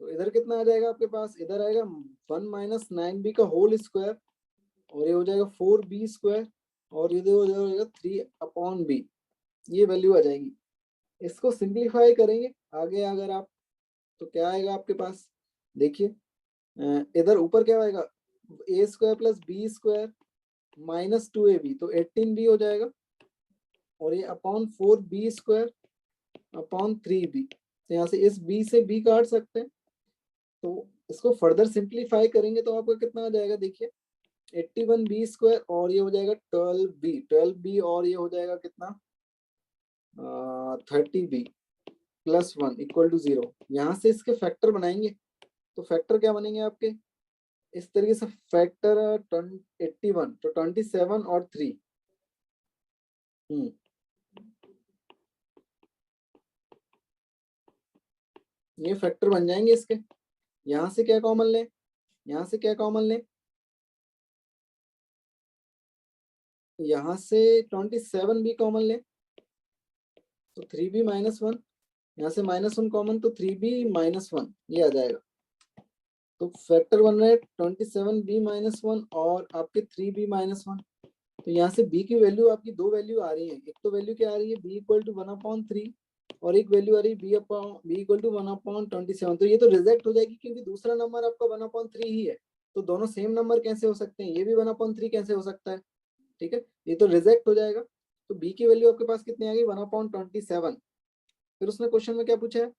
S1: तो इधर कितना आ जाएगा आपके पास? इधर आएगा 1 माइनस 9b का होल स्क्वायर और ये हो जाएगा 4b स्क्वायर और इधर हो जाएगा 3 अपॉन b, ये वैल्यू आ जाएगी। इसको सिंप्लीफाई करेंगे आगे अगर आप, तो क्या आएगा आपके पास? देखिए इधर ऊपर क्या आएगा? a square plus b square minus 2ab, तो 18b हो जाएगा और ये upon 4b square upon 3b। तो यहाँ से इस b से b काट सकते हैं, तो इसको फर्दर सिंप्लीफाई करेंगे तो आपका कितना आ जाएगा? देखिए 81b स्क्वायर और ये हो जाएगा 12b और ये हो जाएगा कितना? 30b plus 1 equal to 0। यहाँ से इसके फैक्टर बनाएंगे तो फैक्टर क्या बनेंगे आपके? इस तरीके से फैक्टर 81, तो 27 और 3, ये फैक्टर बन जाएंगे इसके। यहाँ से क्या कॉमन ले? यहाँ से क्या कॉमन ले, यहाँ से 27 भी कॉमन ले तो 3b -1, यहाँ से -1 कॉमन तो 3b -1 ये आ जाएगा। तो फैक्टर बन रहा है 27b -1 और आपके 3b -1। तो यहाँ से b की वैल्यू आपकी दो वैल्यू आ रही है, एक तो वैल्यू क्या आ रही है b = 1/3 और एक वैल्यू आ रही है b = 1/27। तो ये तो रिजेक्ट हो जाएगी क्योंकि दूसरा नंबर आपका 1/3 ही है। तो दोनों सेम नंबर कैसे हो सकते हैं, ये भी 1/3 कैसे हो सकता है, ठीक है, ये तो रिजेक्ट हो जाएगा। तो b की वैल्यू आपके पास कितनी आ गई 1/27। फिर उसने क्वेश्चन में क्या पूछा है,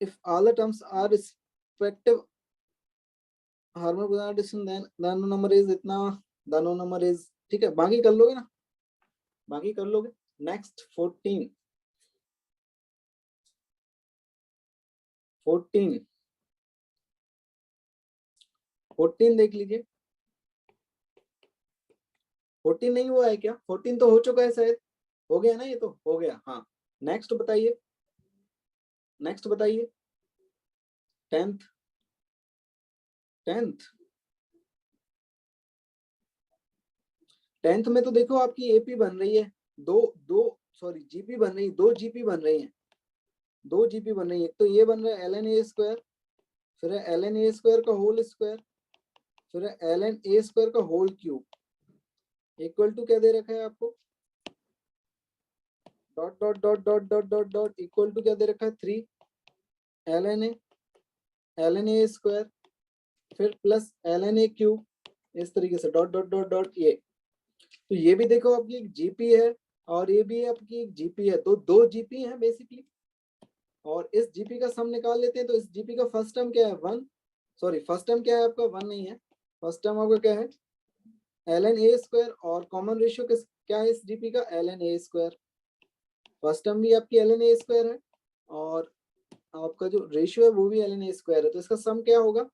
S1: if all the terms are respective harmonic distance then the number is इतना, द नंबर इज, ठीक है, बाकी कर लोगे ना, बाकी कर लोगे। नेक्स्ट 14 देख लीजिए। 14 नहीं हुआ है क्या, 14 तो हो चुका है शायद, हो गया ना, ये तो हो गया। हाँ नेक्स्ट बताइए, नेक्स्ट बताइए 10th में तो देखो आपकी एपी बन रही है, जीपी बन रही है, 2 जीपी बन रही है, 2 जीपी बन रही है। तो ये बन रहा है ln_a², फिर है ln_a² का होल स्क्वायर, फिर है ln_a² का होल क्यूब, इक्वल टू क्या दे रखा है आपको, dot dot dot dot dot dot dot equal to क्या दे रखा है 3 ln_a², फिर प्लस ln_a³, इस तरीके से डॉट डॉट डॉट डॉट ये। तो ये भी देखो आपकी एक जीपी है और ये भी आपकी एक जीपी है, तो 2 जीपी है बेसिकली। और इस जीपी का सम निकाल लेते हैं। तो इस जीपी का फर्स्ट टर्म क्या है 1, सॉरी फर्स्ट टर्म क्या है आपका 1 नहीं है, फर्स्ट टर्म आपका क्या है ln_a² और कॉमन रेशियो क्या है इस जीपी का ln_a²। फर्स्ट टर्म भी आपकी ln_a² है और आपका जो रेशियो है वो भी ln_a² है। तो इसका सम क्या होगा,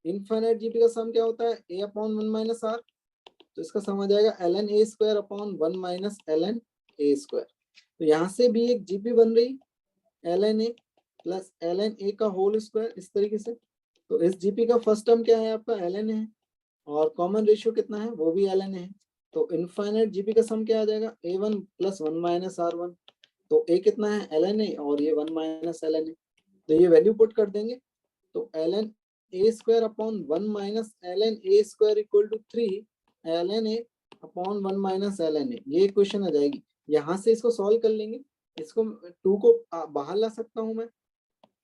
S1: इनफाइनाइट जीपी का सम क्या होता है a/1 - r, तो इसका सम आ जाएगा ln_a²/1 - ln_a²। तो यहाँ से भी एक जीपी बन रही ln_a प्लस ln_a का होल स्क्वायर, इस तरीके से। तो इस जीपी का फर्स्ट टर्म क्या है आपका ln है और कॉमन रेशियो कितना है वो भी ln है। तो इनफाइनाइट जीपी का सम क्या आ जाएगा a1 + 1 - r1। तो a कितना है ln और ये 1 - ln। तो ये वैल्यू पुट कर देंगे तो ln_a²/1 - ln_a² = 3 ln_a/1 - ln_a, ये क्वेश्चन आ जाएगी। यहाँ से इसको सॉल्व कर लेंगे, इसको 2 को बाहर ला सकता हूं मैं,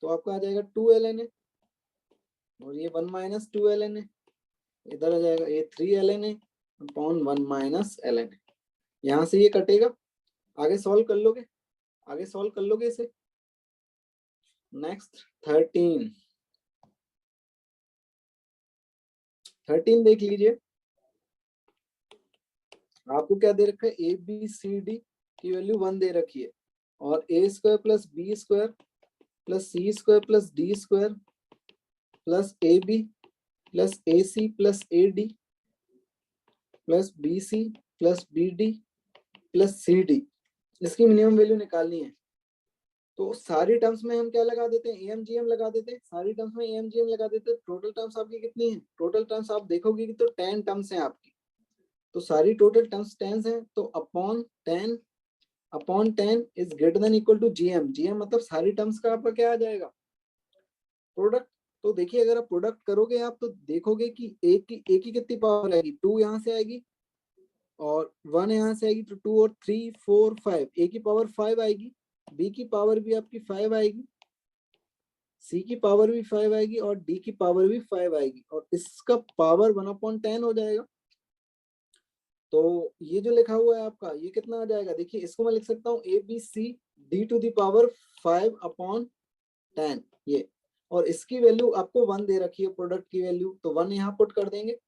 S1: तो आपका आ जाएगा 2 ln_a और ये 1 - 2 ln_a, इधर आ जाएगा ये 3 ln_a/1 - ln_a। यहाँ से ये कटेगा, आगे सॉल्व कर लोगे, आगे सॉल्व कर लोगे इसे। नेक्स्ट 13 देख लीजिए। आपको क्या दे रखा है ए बी सी डी की वैल्यू 1 दे रखी है और a² + b² + c² + d² plus ab + ac + ad plus bc + bd + cd, इसकी मिनिमम वैल्यू निकालनी है। तो सारी टर्म्स में हम क्या लगा देते हैं AMGM लगा देते हैं, सारी टर्म्स में AMGM लगा देते हैं। टोटल टर्म्स आपकी कितनी है, टोटल टर्म्स आप देखोगे कि तो 10 टर्म्स हैं आपकी, तो सारी टोटल टर्म्स 10 हैं। तो upon 10 is greater than equal to GM मतलब सारी टर्म्स का आपका क्या आ जाएगा प्रोडक्ट। तो देखिए अगर आप प्रोडक्ट करोगे आप तो देखोगे कि एक की कितनी पावर आएगी, 2 यहाँ से आएगी और 1 यहाँ से आएगी, तो 2 और 3 4 5, a की पावर 5 आएगी, b की पावर भी आपकी 5 आएगी, c की पावर भी 5 आएगी और d की पावर भी 5 आएगी और इसका पावर 1/10 हो जाएगा। तो ये जो लिखा हुआ है आपका ये कितना आ जाएगा, देखिए इसको मैं लिख सकता हूँ ABCD⁻5/10 ये, और इसकी वैल्यू आपको 1 दे रखी है प्रोडक्ट की वैल्यू, तो 1 यहाँ पुट कर देंगे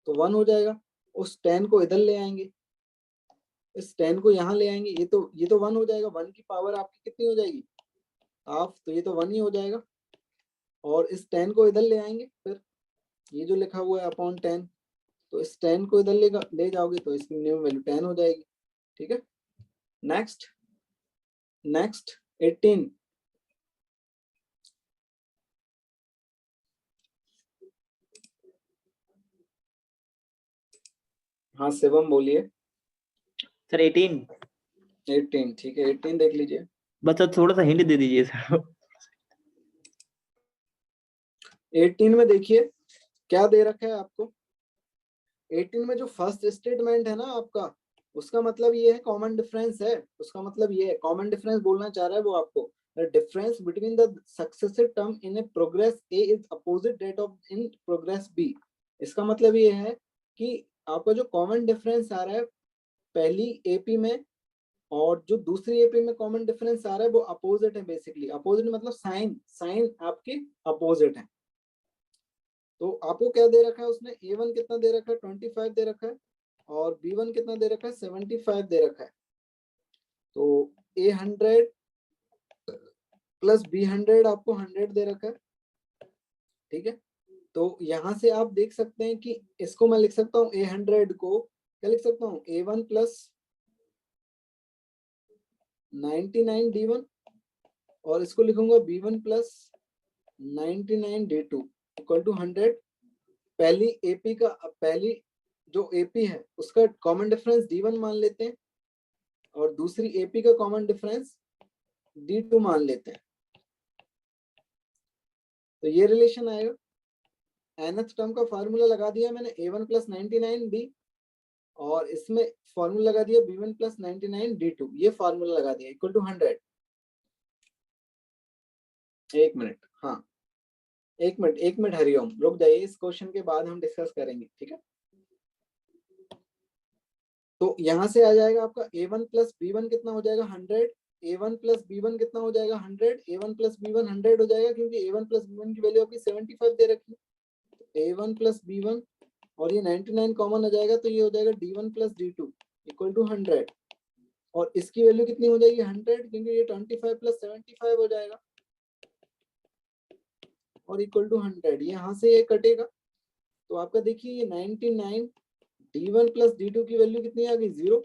S1: तो 1 हो जाएगा। उस 10 को इधर ले आएंगे, इस 10 को यहाँ ले आएंगे, ये तो 1 हो जाएगा। 1 की पावर आपकी कितनी हो जाएगी हाफ, तो ये तो 1 ही हो जाएगा। और इस 10 को इधर ले आएंगे, फिर ये जो लिखा हुआ है अपॉन 10, तो इस 10 को इधर ले जाओगे तो इसकी मिनिमम वैल्यू 10 हो जाएगी, ठीक है। नेक्स्ट 18 हाँ शिवम बोलिए।
S12: सर 18।
S1: 18 ठीक है, 18 देख लीजिए।
S12: बस सर थोड़ा सा हिंट दे दीजिए सर।
S1: 18 में देखिए क्या दे रखा है आपको। 18 में जो फर्स्ट स्टेटमेंट है ना आपका, उसका मतलब ये है कॉमन डिफरेंस है, उसका मतलब ये है कॉमन डिफरेंस बोलना चाह रहा है वो आपको। The difference between the successive term in a progress A is opposite that of in progress B। इसका मतलब ये है कि आपका जो कॉमन डिफरेंस आ रहा है पहली एपी में और जो दूसरी एपी में कॉमन डिफरेंस आ रहा है वो अपोजिट है। बेसिकली अपोजिट मतलब साइन, साइन आपके अपोजिट है। तो आपको क्या दे रखा है उसने, A1 कितना दे रखा है 25 दे रखा है और B1 कितना दे रखा है 75 दे रखा है। तो A100 प्लस B100 आपको 100 दे रखा है, ठीक है। तो यहां से आप देख सकते हैं कि इसको मैं लिख सकता हूँ A100 को क्या लिख सकता हूँ A1 प्लस 99 D1 और इसको लिखूंगा B1 plus 99 D2 equal to 100। पहली एपी का, पहली जो एपी है उसका कॉमन डिफरेंस D1 मान लेते हैं और दूसरी एपी का कॉमन डिफरेंस D2 मान लेते हैं। तो ये रिलेशन आएगा। nth टर्म का फार्मूला लगा दिया मैंने A1 प्लस 99 और इसमें फार्मूला लगा दिया B1 प्लस 99 D2, ये फार्मूला लगा दिया इक्वल टू 100। एक मिनट, हाँ एक मिनट हरिओम रुक जाइए, इस क्वेश्चन के बाद हम डिस्कस करेंगे, ठीक है। तो यहां से आ जाएगा आपका A1 प्लस B1 कितना हो जाएगा 100, A1 प्लस B1 कितना हो जाएगा 100, A1 प्लस B1 100 हो जाएगा क्योंकि A1 प्लस B1 की वैल्यू आपकी 75 दे रखी है। A1 प्लस B1 और ये 99 कॉमन हो जाएगा तो ये हो जाएगा D1 plus D2 equal to 100 और इसकी वैल्यू कितनी हो जाएगी 100 क्योंकि ये 25 प्लस 75 हो जाएगा और इक्वल टू 100। यहाँ से ये कटेगा तो आपका देखिए ये 99 D1 प्लस D2 की वैल्यू कितनी आ गई 0।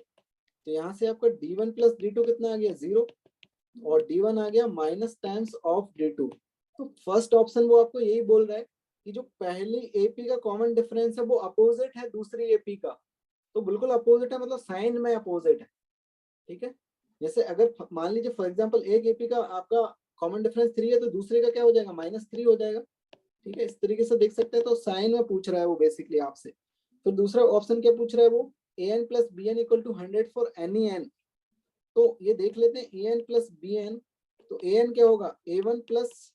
S1: तो यहाँ से आपका D1 प्लस D2 कितना आ गया 0 और D1 आ गया माइनस टाइम्स ऑफ D2। तो फर्स्ट ऑप्शन वो आपको यही बोल रहा है कि जो पहली एपी का कॉमन डिफरेंस है वो अपोजिट है दूसरी एपी का। तो बिल्कुल अपोजिट है मतलब साइन में अपोजिट है, ठीक है। जैसे अगर मान लीजिए फॉर एग्जांपल एक एपी का आपका कॉमन डिफरेंस 3 है तो दूसरे का क्या हो जाएगा -3 हो जाएगा, ठीक है। इस तरीके से देख सकते हैं। तो साइन में पूछ रहा है वो बेसिकली आपसे। तो दूसरा ऑप्शन क्या पूछ रहा है वो an plus bn equal to 100 for any n। तो ये देख लेते हैं an प्लस bn। तो an क्या होगा a1 plus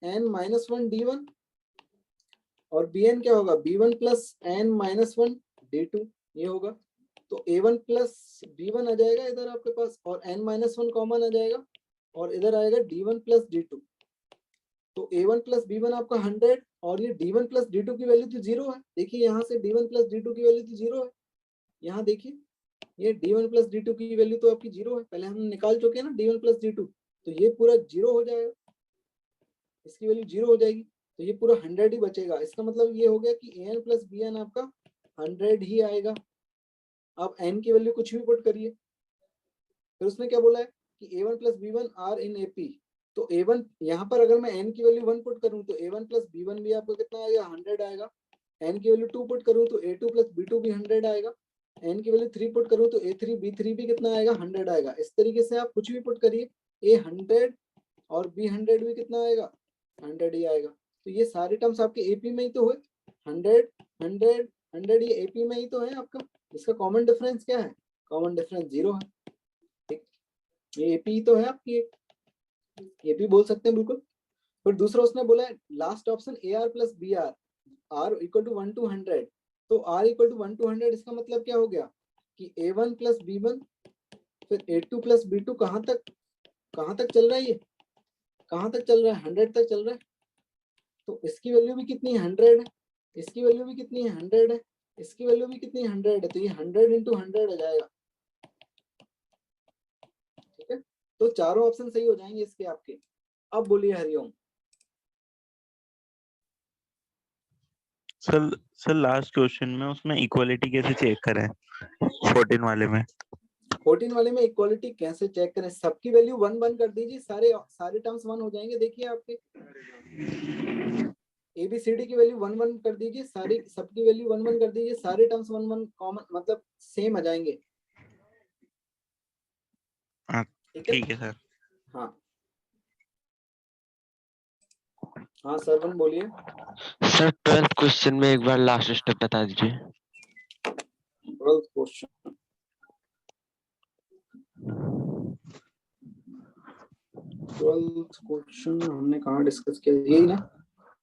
S1: n minus 1 d1 और bn क्या होगा b1 plus n minus 1 d2 ये होगा। तो a1 प्लस b1 आ जाएगा इधर आपके पास और n माइनस 1 कॉमन आ जाएगा और इधर आएगा d1 प्लस d2। तो a1 प्लस b1 आपका 100 और ये d1 प्लस d2 की वैल्यू तो 0 है। देखिए यहाँ से d1 प्लस d2 की वैल्यू तो 0 है। यहाँ देखिए ये d1 प्लस d2 की वैल्यू तो आपकी 0 है, पहले हम निकाल चुके हैं ना d1 प्लस d2। तो ये पूरा 0 हो जाएगा, इसकी वैल्यू 0 हो जाएगी तो ये पूरा 100 ही बचेगा। इसका मतलब ये हो गया कि an प्लस bn आपका 100 ही आएगा। आप n की वैल्यू कुछ भी पुट करिए। फिर उसने क्या बोला है कि a1 plus b1 are in AP। तो a1 यहाँ पर अगर मैं n की वैल्यू 1 पुट करूँ तो a1 प्लस b1 भी आपको कितना आएगा 100 आएगा। n की वैल्यू 2 पुट करूँ तो a2 प्लस b2 भी 100 आएगा। n की वैल्यू 3 पुट करूँ तो a3 b3 भी कितना आएगा 100 आएगा। इस तरीके से आप कुछ भी पुट करिए a 100 और b 100 भी कितना आएगा 100 ही आएगा। तो ये सारे टर्म्स आपके AP में ही तो हुए 100 100 100 ये AP में ही तो है आपका। इसका कॉमन डिफरेंस क्या है, कॉमन डिफरेंस 0 है, ठीक। ये AP ही तो है आपकी, एक AP बोल सकते हैं बिल्कुल। फिर दूसरा उसने बोला है last option AR plus BR R equal to 1 to 100। तो R इक्वल टू 1 to 100 इसका मतलब क्या हो गया कि A1 प्लस B1 फिर A2 प्लस B2 कहाँ तक चल रहा है, ये कहाँ तक चल रहा है 100 तक चल रहा है। तो इसकी वैल्यू भी कितनी है 100 है, इसकी वैल्यू भी कितनी है 100 है, इसकी वैल्यू भी कितनी 100 है। तो ये 100 इंटू 100 आ जाएगा, ठीक है। तो चारों ऑप्शन सही हो जाएंगे इसके आपके। अब बोलिए हरिओम।
S2: सर लास्ट क्वेश्चन में उसमें इक्वालिटी कैसे चेक करें 14 वाले में?
S1: 14 वाले में इक्वालिटी कैसे चेक करें, सबकी वैल्यू 1 1 कर दीजिए, सारे टर्म्स 1 हो जाएंगे। देखिए आपके ABCD की वैल्यू 1 1 कर दीजिए, सारी सबकी वैल्यू 1 1 कर दीजिए, सारे टर्म्स 1 1 कॉमन मतलब सेम आ जाएंगे।
S2: हाँ
S1: ठीक है
S2: ठीक है सर।
S1: हाँ हाँ सरवन बोलिए।
S6: सर 12th क्वेश्चन में एक बार लास्ट स्टेप बता दीजिए।
S1: 12th क्वेश्चन, 12th क्वेश्चन हमने कहाँ डिस्कस किया, यही ना?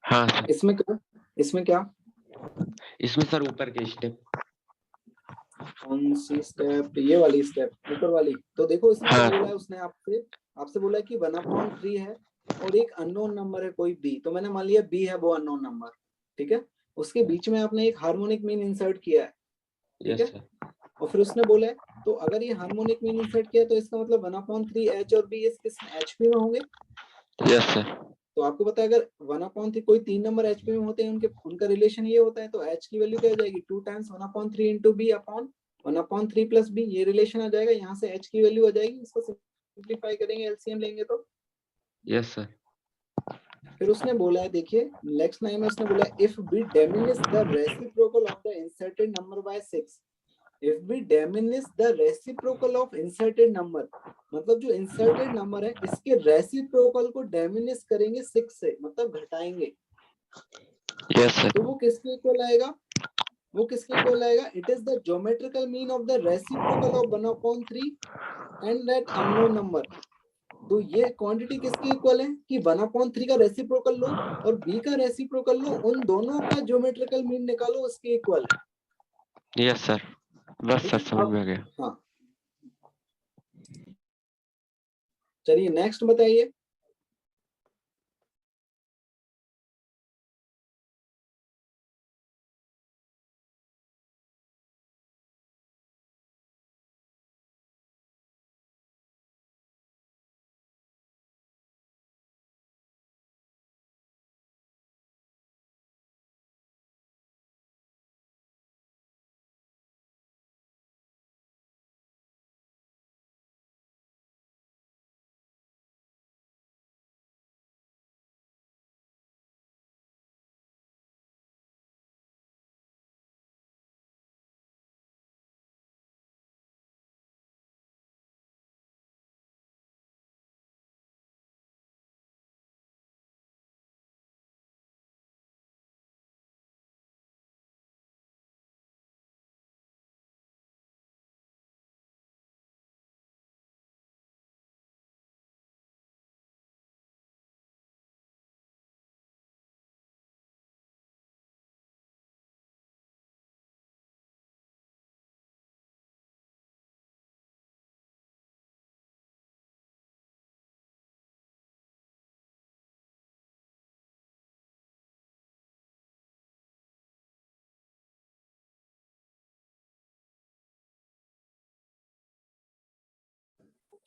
S6: हाँ सर।
S1: इसमें क्या, इसमें क्या,
S6: इसमें सर ऊपर के स्टेप।
S1: कौन सी स्टेप? ये वाली स्टेप, ऊपर वाली। तो देखो इसमें क्या
S6: हाँ।
S1: बोला है उसने, आपसे आपसे बोला है कि 1/3 है और एक अननोन नंबर है कोई b, तो मैंने मान लिया b है वो अननोन नंबर, ठीक है। उसके बीच में आपने एक हार्मोनिक मीन इंसर्ट किया है, ठीक है।
S6: Yes sir.
S1: और फिर उसने बोला है तो अगर ये हार्मोनिक मीन इंसर्ट किया तो इसका मतलब 1/3 h और b इस HP में होंगे।
S6: Yes sir.
S1: तो आपको पता है अगर 1/3 कोई 3 नंबर HP में होते हैं, उनका रिलेशन ये होता है, तो h की वैल्यू क्या हो जाएगी 2 times 1/3 into b upon 1/3 plus b, ये रिलेशन आ जाएगा। यहाँ से h की वैल्यू आ जाएगी, इसको सिंप्लीफाई करेंगे, एलसीएम लेंगे तो।
S6: Yes sir.
S1: फिर उसने बोला है, देखिए नेक्स्ट लाइन में उसने बोला है if b diminish the reciprocal of the inserted number by 6, if b diminish the reciprocal of inserted number, मतलब जो इंसर्टेड नंबर है इसके रेसिप्रोकल को डिमिनिश करेंगे 6 से, मतलब घटाएंगे।
S6: Yes sir.
S1: तो वो किसके इक्वल आएगा, वो किसके इक्वल आएगा? It is the geometrical mean of the reciprocal of 1/3 and that unknown number. तो ये क्वांटिटी किसके इक्वल है कि 1/3 का रेसिप्रोकल लो और b का रेसिप्रोकल लो, उन दोनों का ज्योमेट्रिकल मीन निकालो, उसके इक्वल है।
S6: यस सर, बस सर समझ में आ गया।
S1: हाँ चलिए नेक्स्ट बताइए।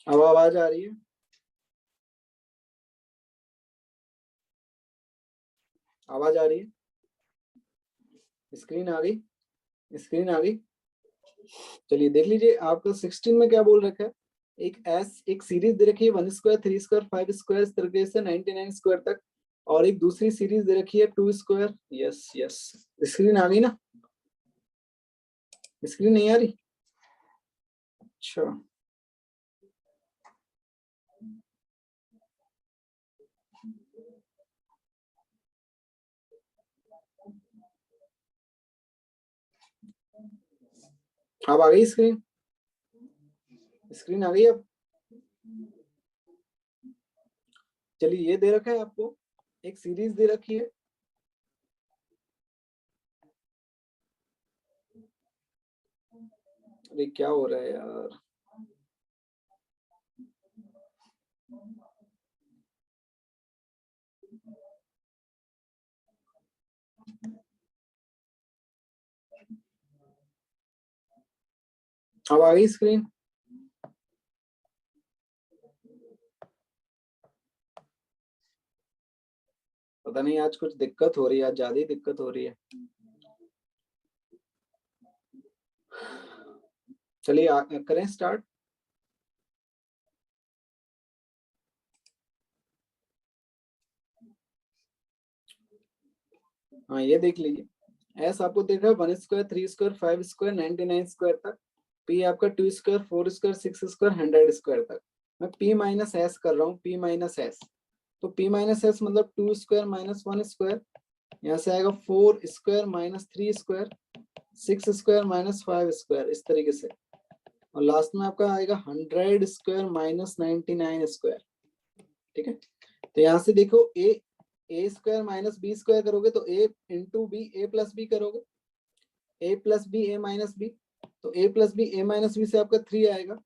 S1: अब आवाज आ रही है? आवाज आ रही है? स्क्रीन आ गई, स्क्रीन आ गई। चलिए देख लीजिए आपका 16 में क्या बोल रखा है। एक सीरीज दे रखी है 1 स्क्वायर 3 स्क्वायर 5 स्क्वायर इस तरीके से 99 स्क्वायर तक, और एक दूसरी सीरीज दे रखी है 2 स्क्वायर। यस यस, स्क्रीन आ गई ना? स्क्रीन नहीं आ रही? अच्छा अब आ गई स्क्रीन, स्क्रीन आ गई अब। चलिए ये दे रखा है आपको, एक सीरीज दे रखी है, अरे क्या हो रहा है यार। अब आ गई स्क्रीन? पता नहीं आज कुछ दिक्कत हो रही है, आज ज्यादा ही दिक्कत हो रही है। चलिए करें स्टार्ट। हाँ ये देख लीजिए, एस आपको देख रहा है 1 स्क्वायर 3 स्क्वायर 5 स्क्वायर 99 स्क्वायर तक, पी आपका 2 स्क्वायर 4 स्क्वायर 6 स्क्वायर 100 स्क्वायर तक। मैं पी माइनस एस कर रहा हूँ, पी माइनस एस, तो पी माइनस एस मतलब 2 स्क्वायर माइनस 1 स्क्वायर, यहाँ से आएगा 4 square minus 3 square 6 square minus 5 square, इस तरीके से, और लास्ट में आपका आएगा 100 स्क्वायर माइनस 99 स्क्वायर। ठीक है, तो यहाँ से देखो ए स्क्वायर माइनस बी स्क्वायर करोगे तो ए इंटू बी, ए प्लस बी करोगे, ए प्लस बी ए माइनस बी, तो ए प्लस बी ए माइनस बी से आपका 3 आएगा,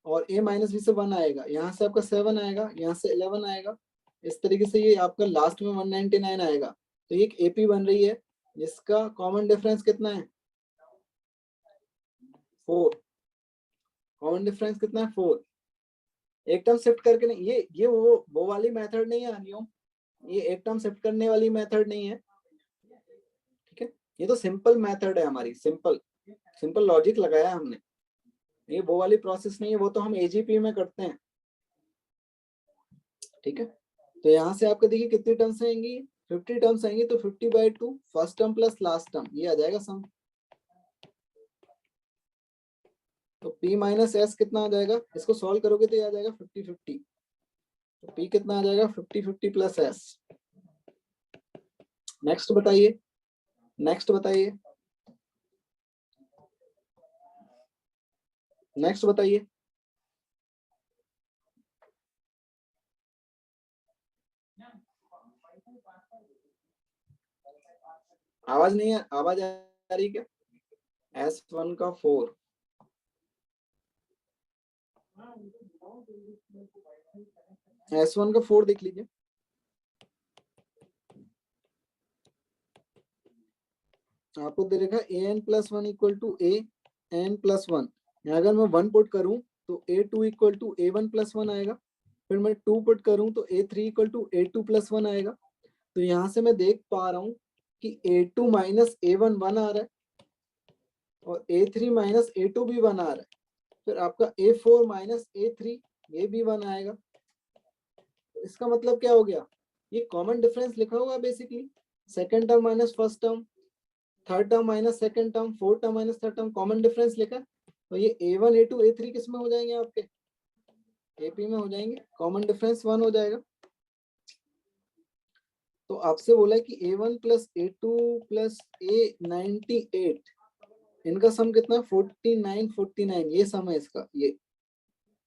S1: और ए माइनस बी से 1 आएगा, यहाँ से आपका 7 आएगा, यहाँ से 11 आएगा, इस तरीके से ये आपका लास्ट में 199 आएगा। तो ये एक एपी बन रही है जिसका कॉमन डिफरेंस कितना है 4, कॉमन डिफरेंस कितना है 4। एक टर्म शिफ्ट करके नहीं, ये वो वाली मेथड नहीं है अनियम, ये एक टर्म शिफ्ट करने वाली मेथड नहीं है। ठीक है, ये तो सिंपल मेथड है हमारी, सिंपल लॉजिक लगाया है हमने, ये वो वाली प्रोसेस नहीं है, वो तो हम एजीपी में करते हैं। ठीक है, तो यहाँ से आपको देखिए कितनी टर्म्स आएंगी, 50 टर्म्स आएंगी, तो 50/2 first term plus last term, ये आ जाएगा सम। तो p माइनस एस कितना आ जाएगा, इसको सॉल्व करोगे तो ये आ जाएगा 50/50, तो p कितना आ जाएगा 50/50 प्लस एस। नेक्स्ट बताइए, नेक्स्ट बताइए, नेक्स्ट बताइए। आवाज नहीं है, आवाज आ रही क्या? S1 का 4, S1 का 4 देख लीजिए, आपको दे रखा an plus 1 equal to A N plus 1, अगर मैं 1 पुट करूं तो a2 equal to a1 plus 1 आएगा, फिर मैं 2 पुट करूं तो a3 equal to a2 plus 1 आएगा। तो यहाँ से मैं देख पा रहा हूँ कि a2 माइनस a1 1 आ रहा है, और a3 माइनस a2 भी 1 आ रहा है, फिर आपका a4 माइनस a3 ये भी 1 आएगा। तो इसका मतलब क्या हो गया, ये कॉमन डिफरेंस लिखा हुआ basically, second term minus first term, third term minus second term, fourth term minus third term, common difference लिखा। तो ये a1 a2 a3 किस में हो जाएंगे, आपके AP में हो जाएंगे, कॉमन डिफरेंस 1 हो जाएगा। तो आपसे बोला है कि a1 plus a2 plus a98, इनका सम कितना है 49, ये सम है इसका, ये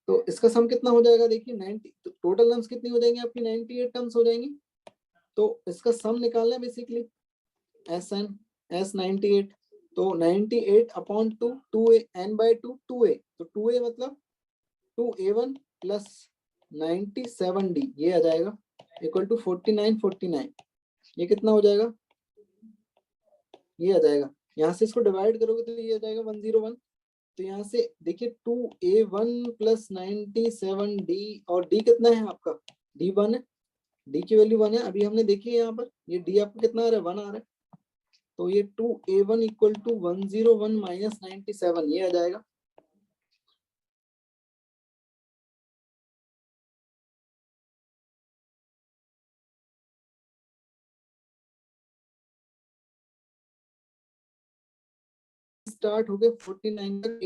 S1: तो इसका सम कितना हो जाएगा, देखिए 90, तो टोटल टर्म्स कितनी हो जाएंगी आपकी 98 टर्म्स हो जाएंगी। तो इसका सम निकालना है बेसिकली SN S98, तो 98 अपॉन 2 2a n/2 2a, तो 2a मतलब 2a1 प्लस 97d, ये आ जाएगा इक्वल टू 49, ये कितना हो जाएगा, ये आ जाएगा। यहाँ से इसको डिवाइड करोगे तो ये आ जाएगा 101। तो यहाँ से देखिए 2a1 प्लस 97d, और d कितना है आपका, d 1 है, d की वैल्यू 1 है, अभी हमने देखी है यहाँ पर, ये d आपको कितना आ रहा है 1 आ रहा है, तो ये 2a1 इक्वल टू 101 माइनस 97, ये आ जाएगा। स्टार्ट हो गए 49 तक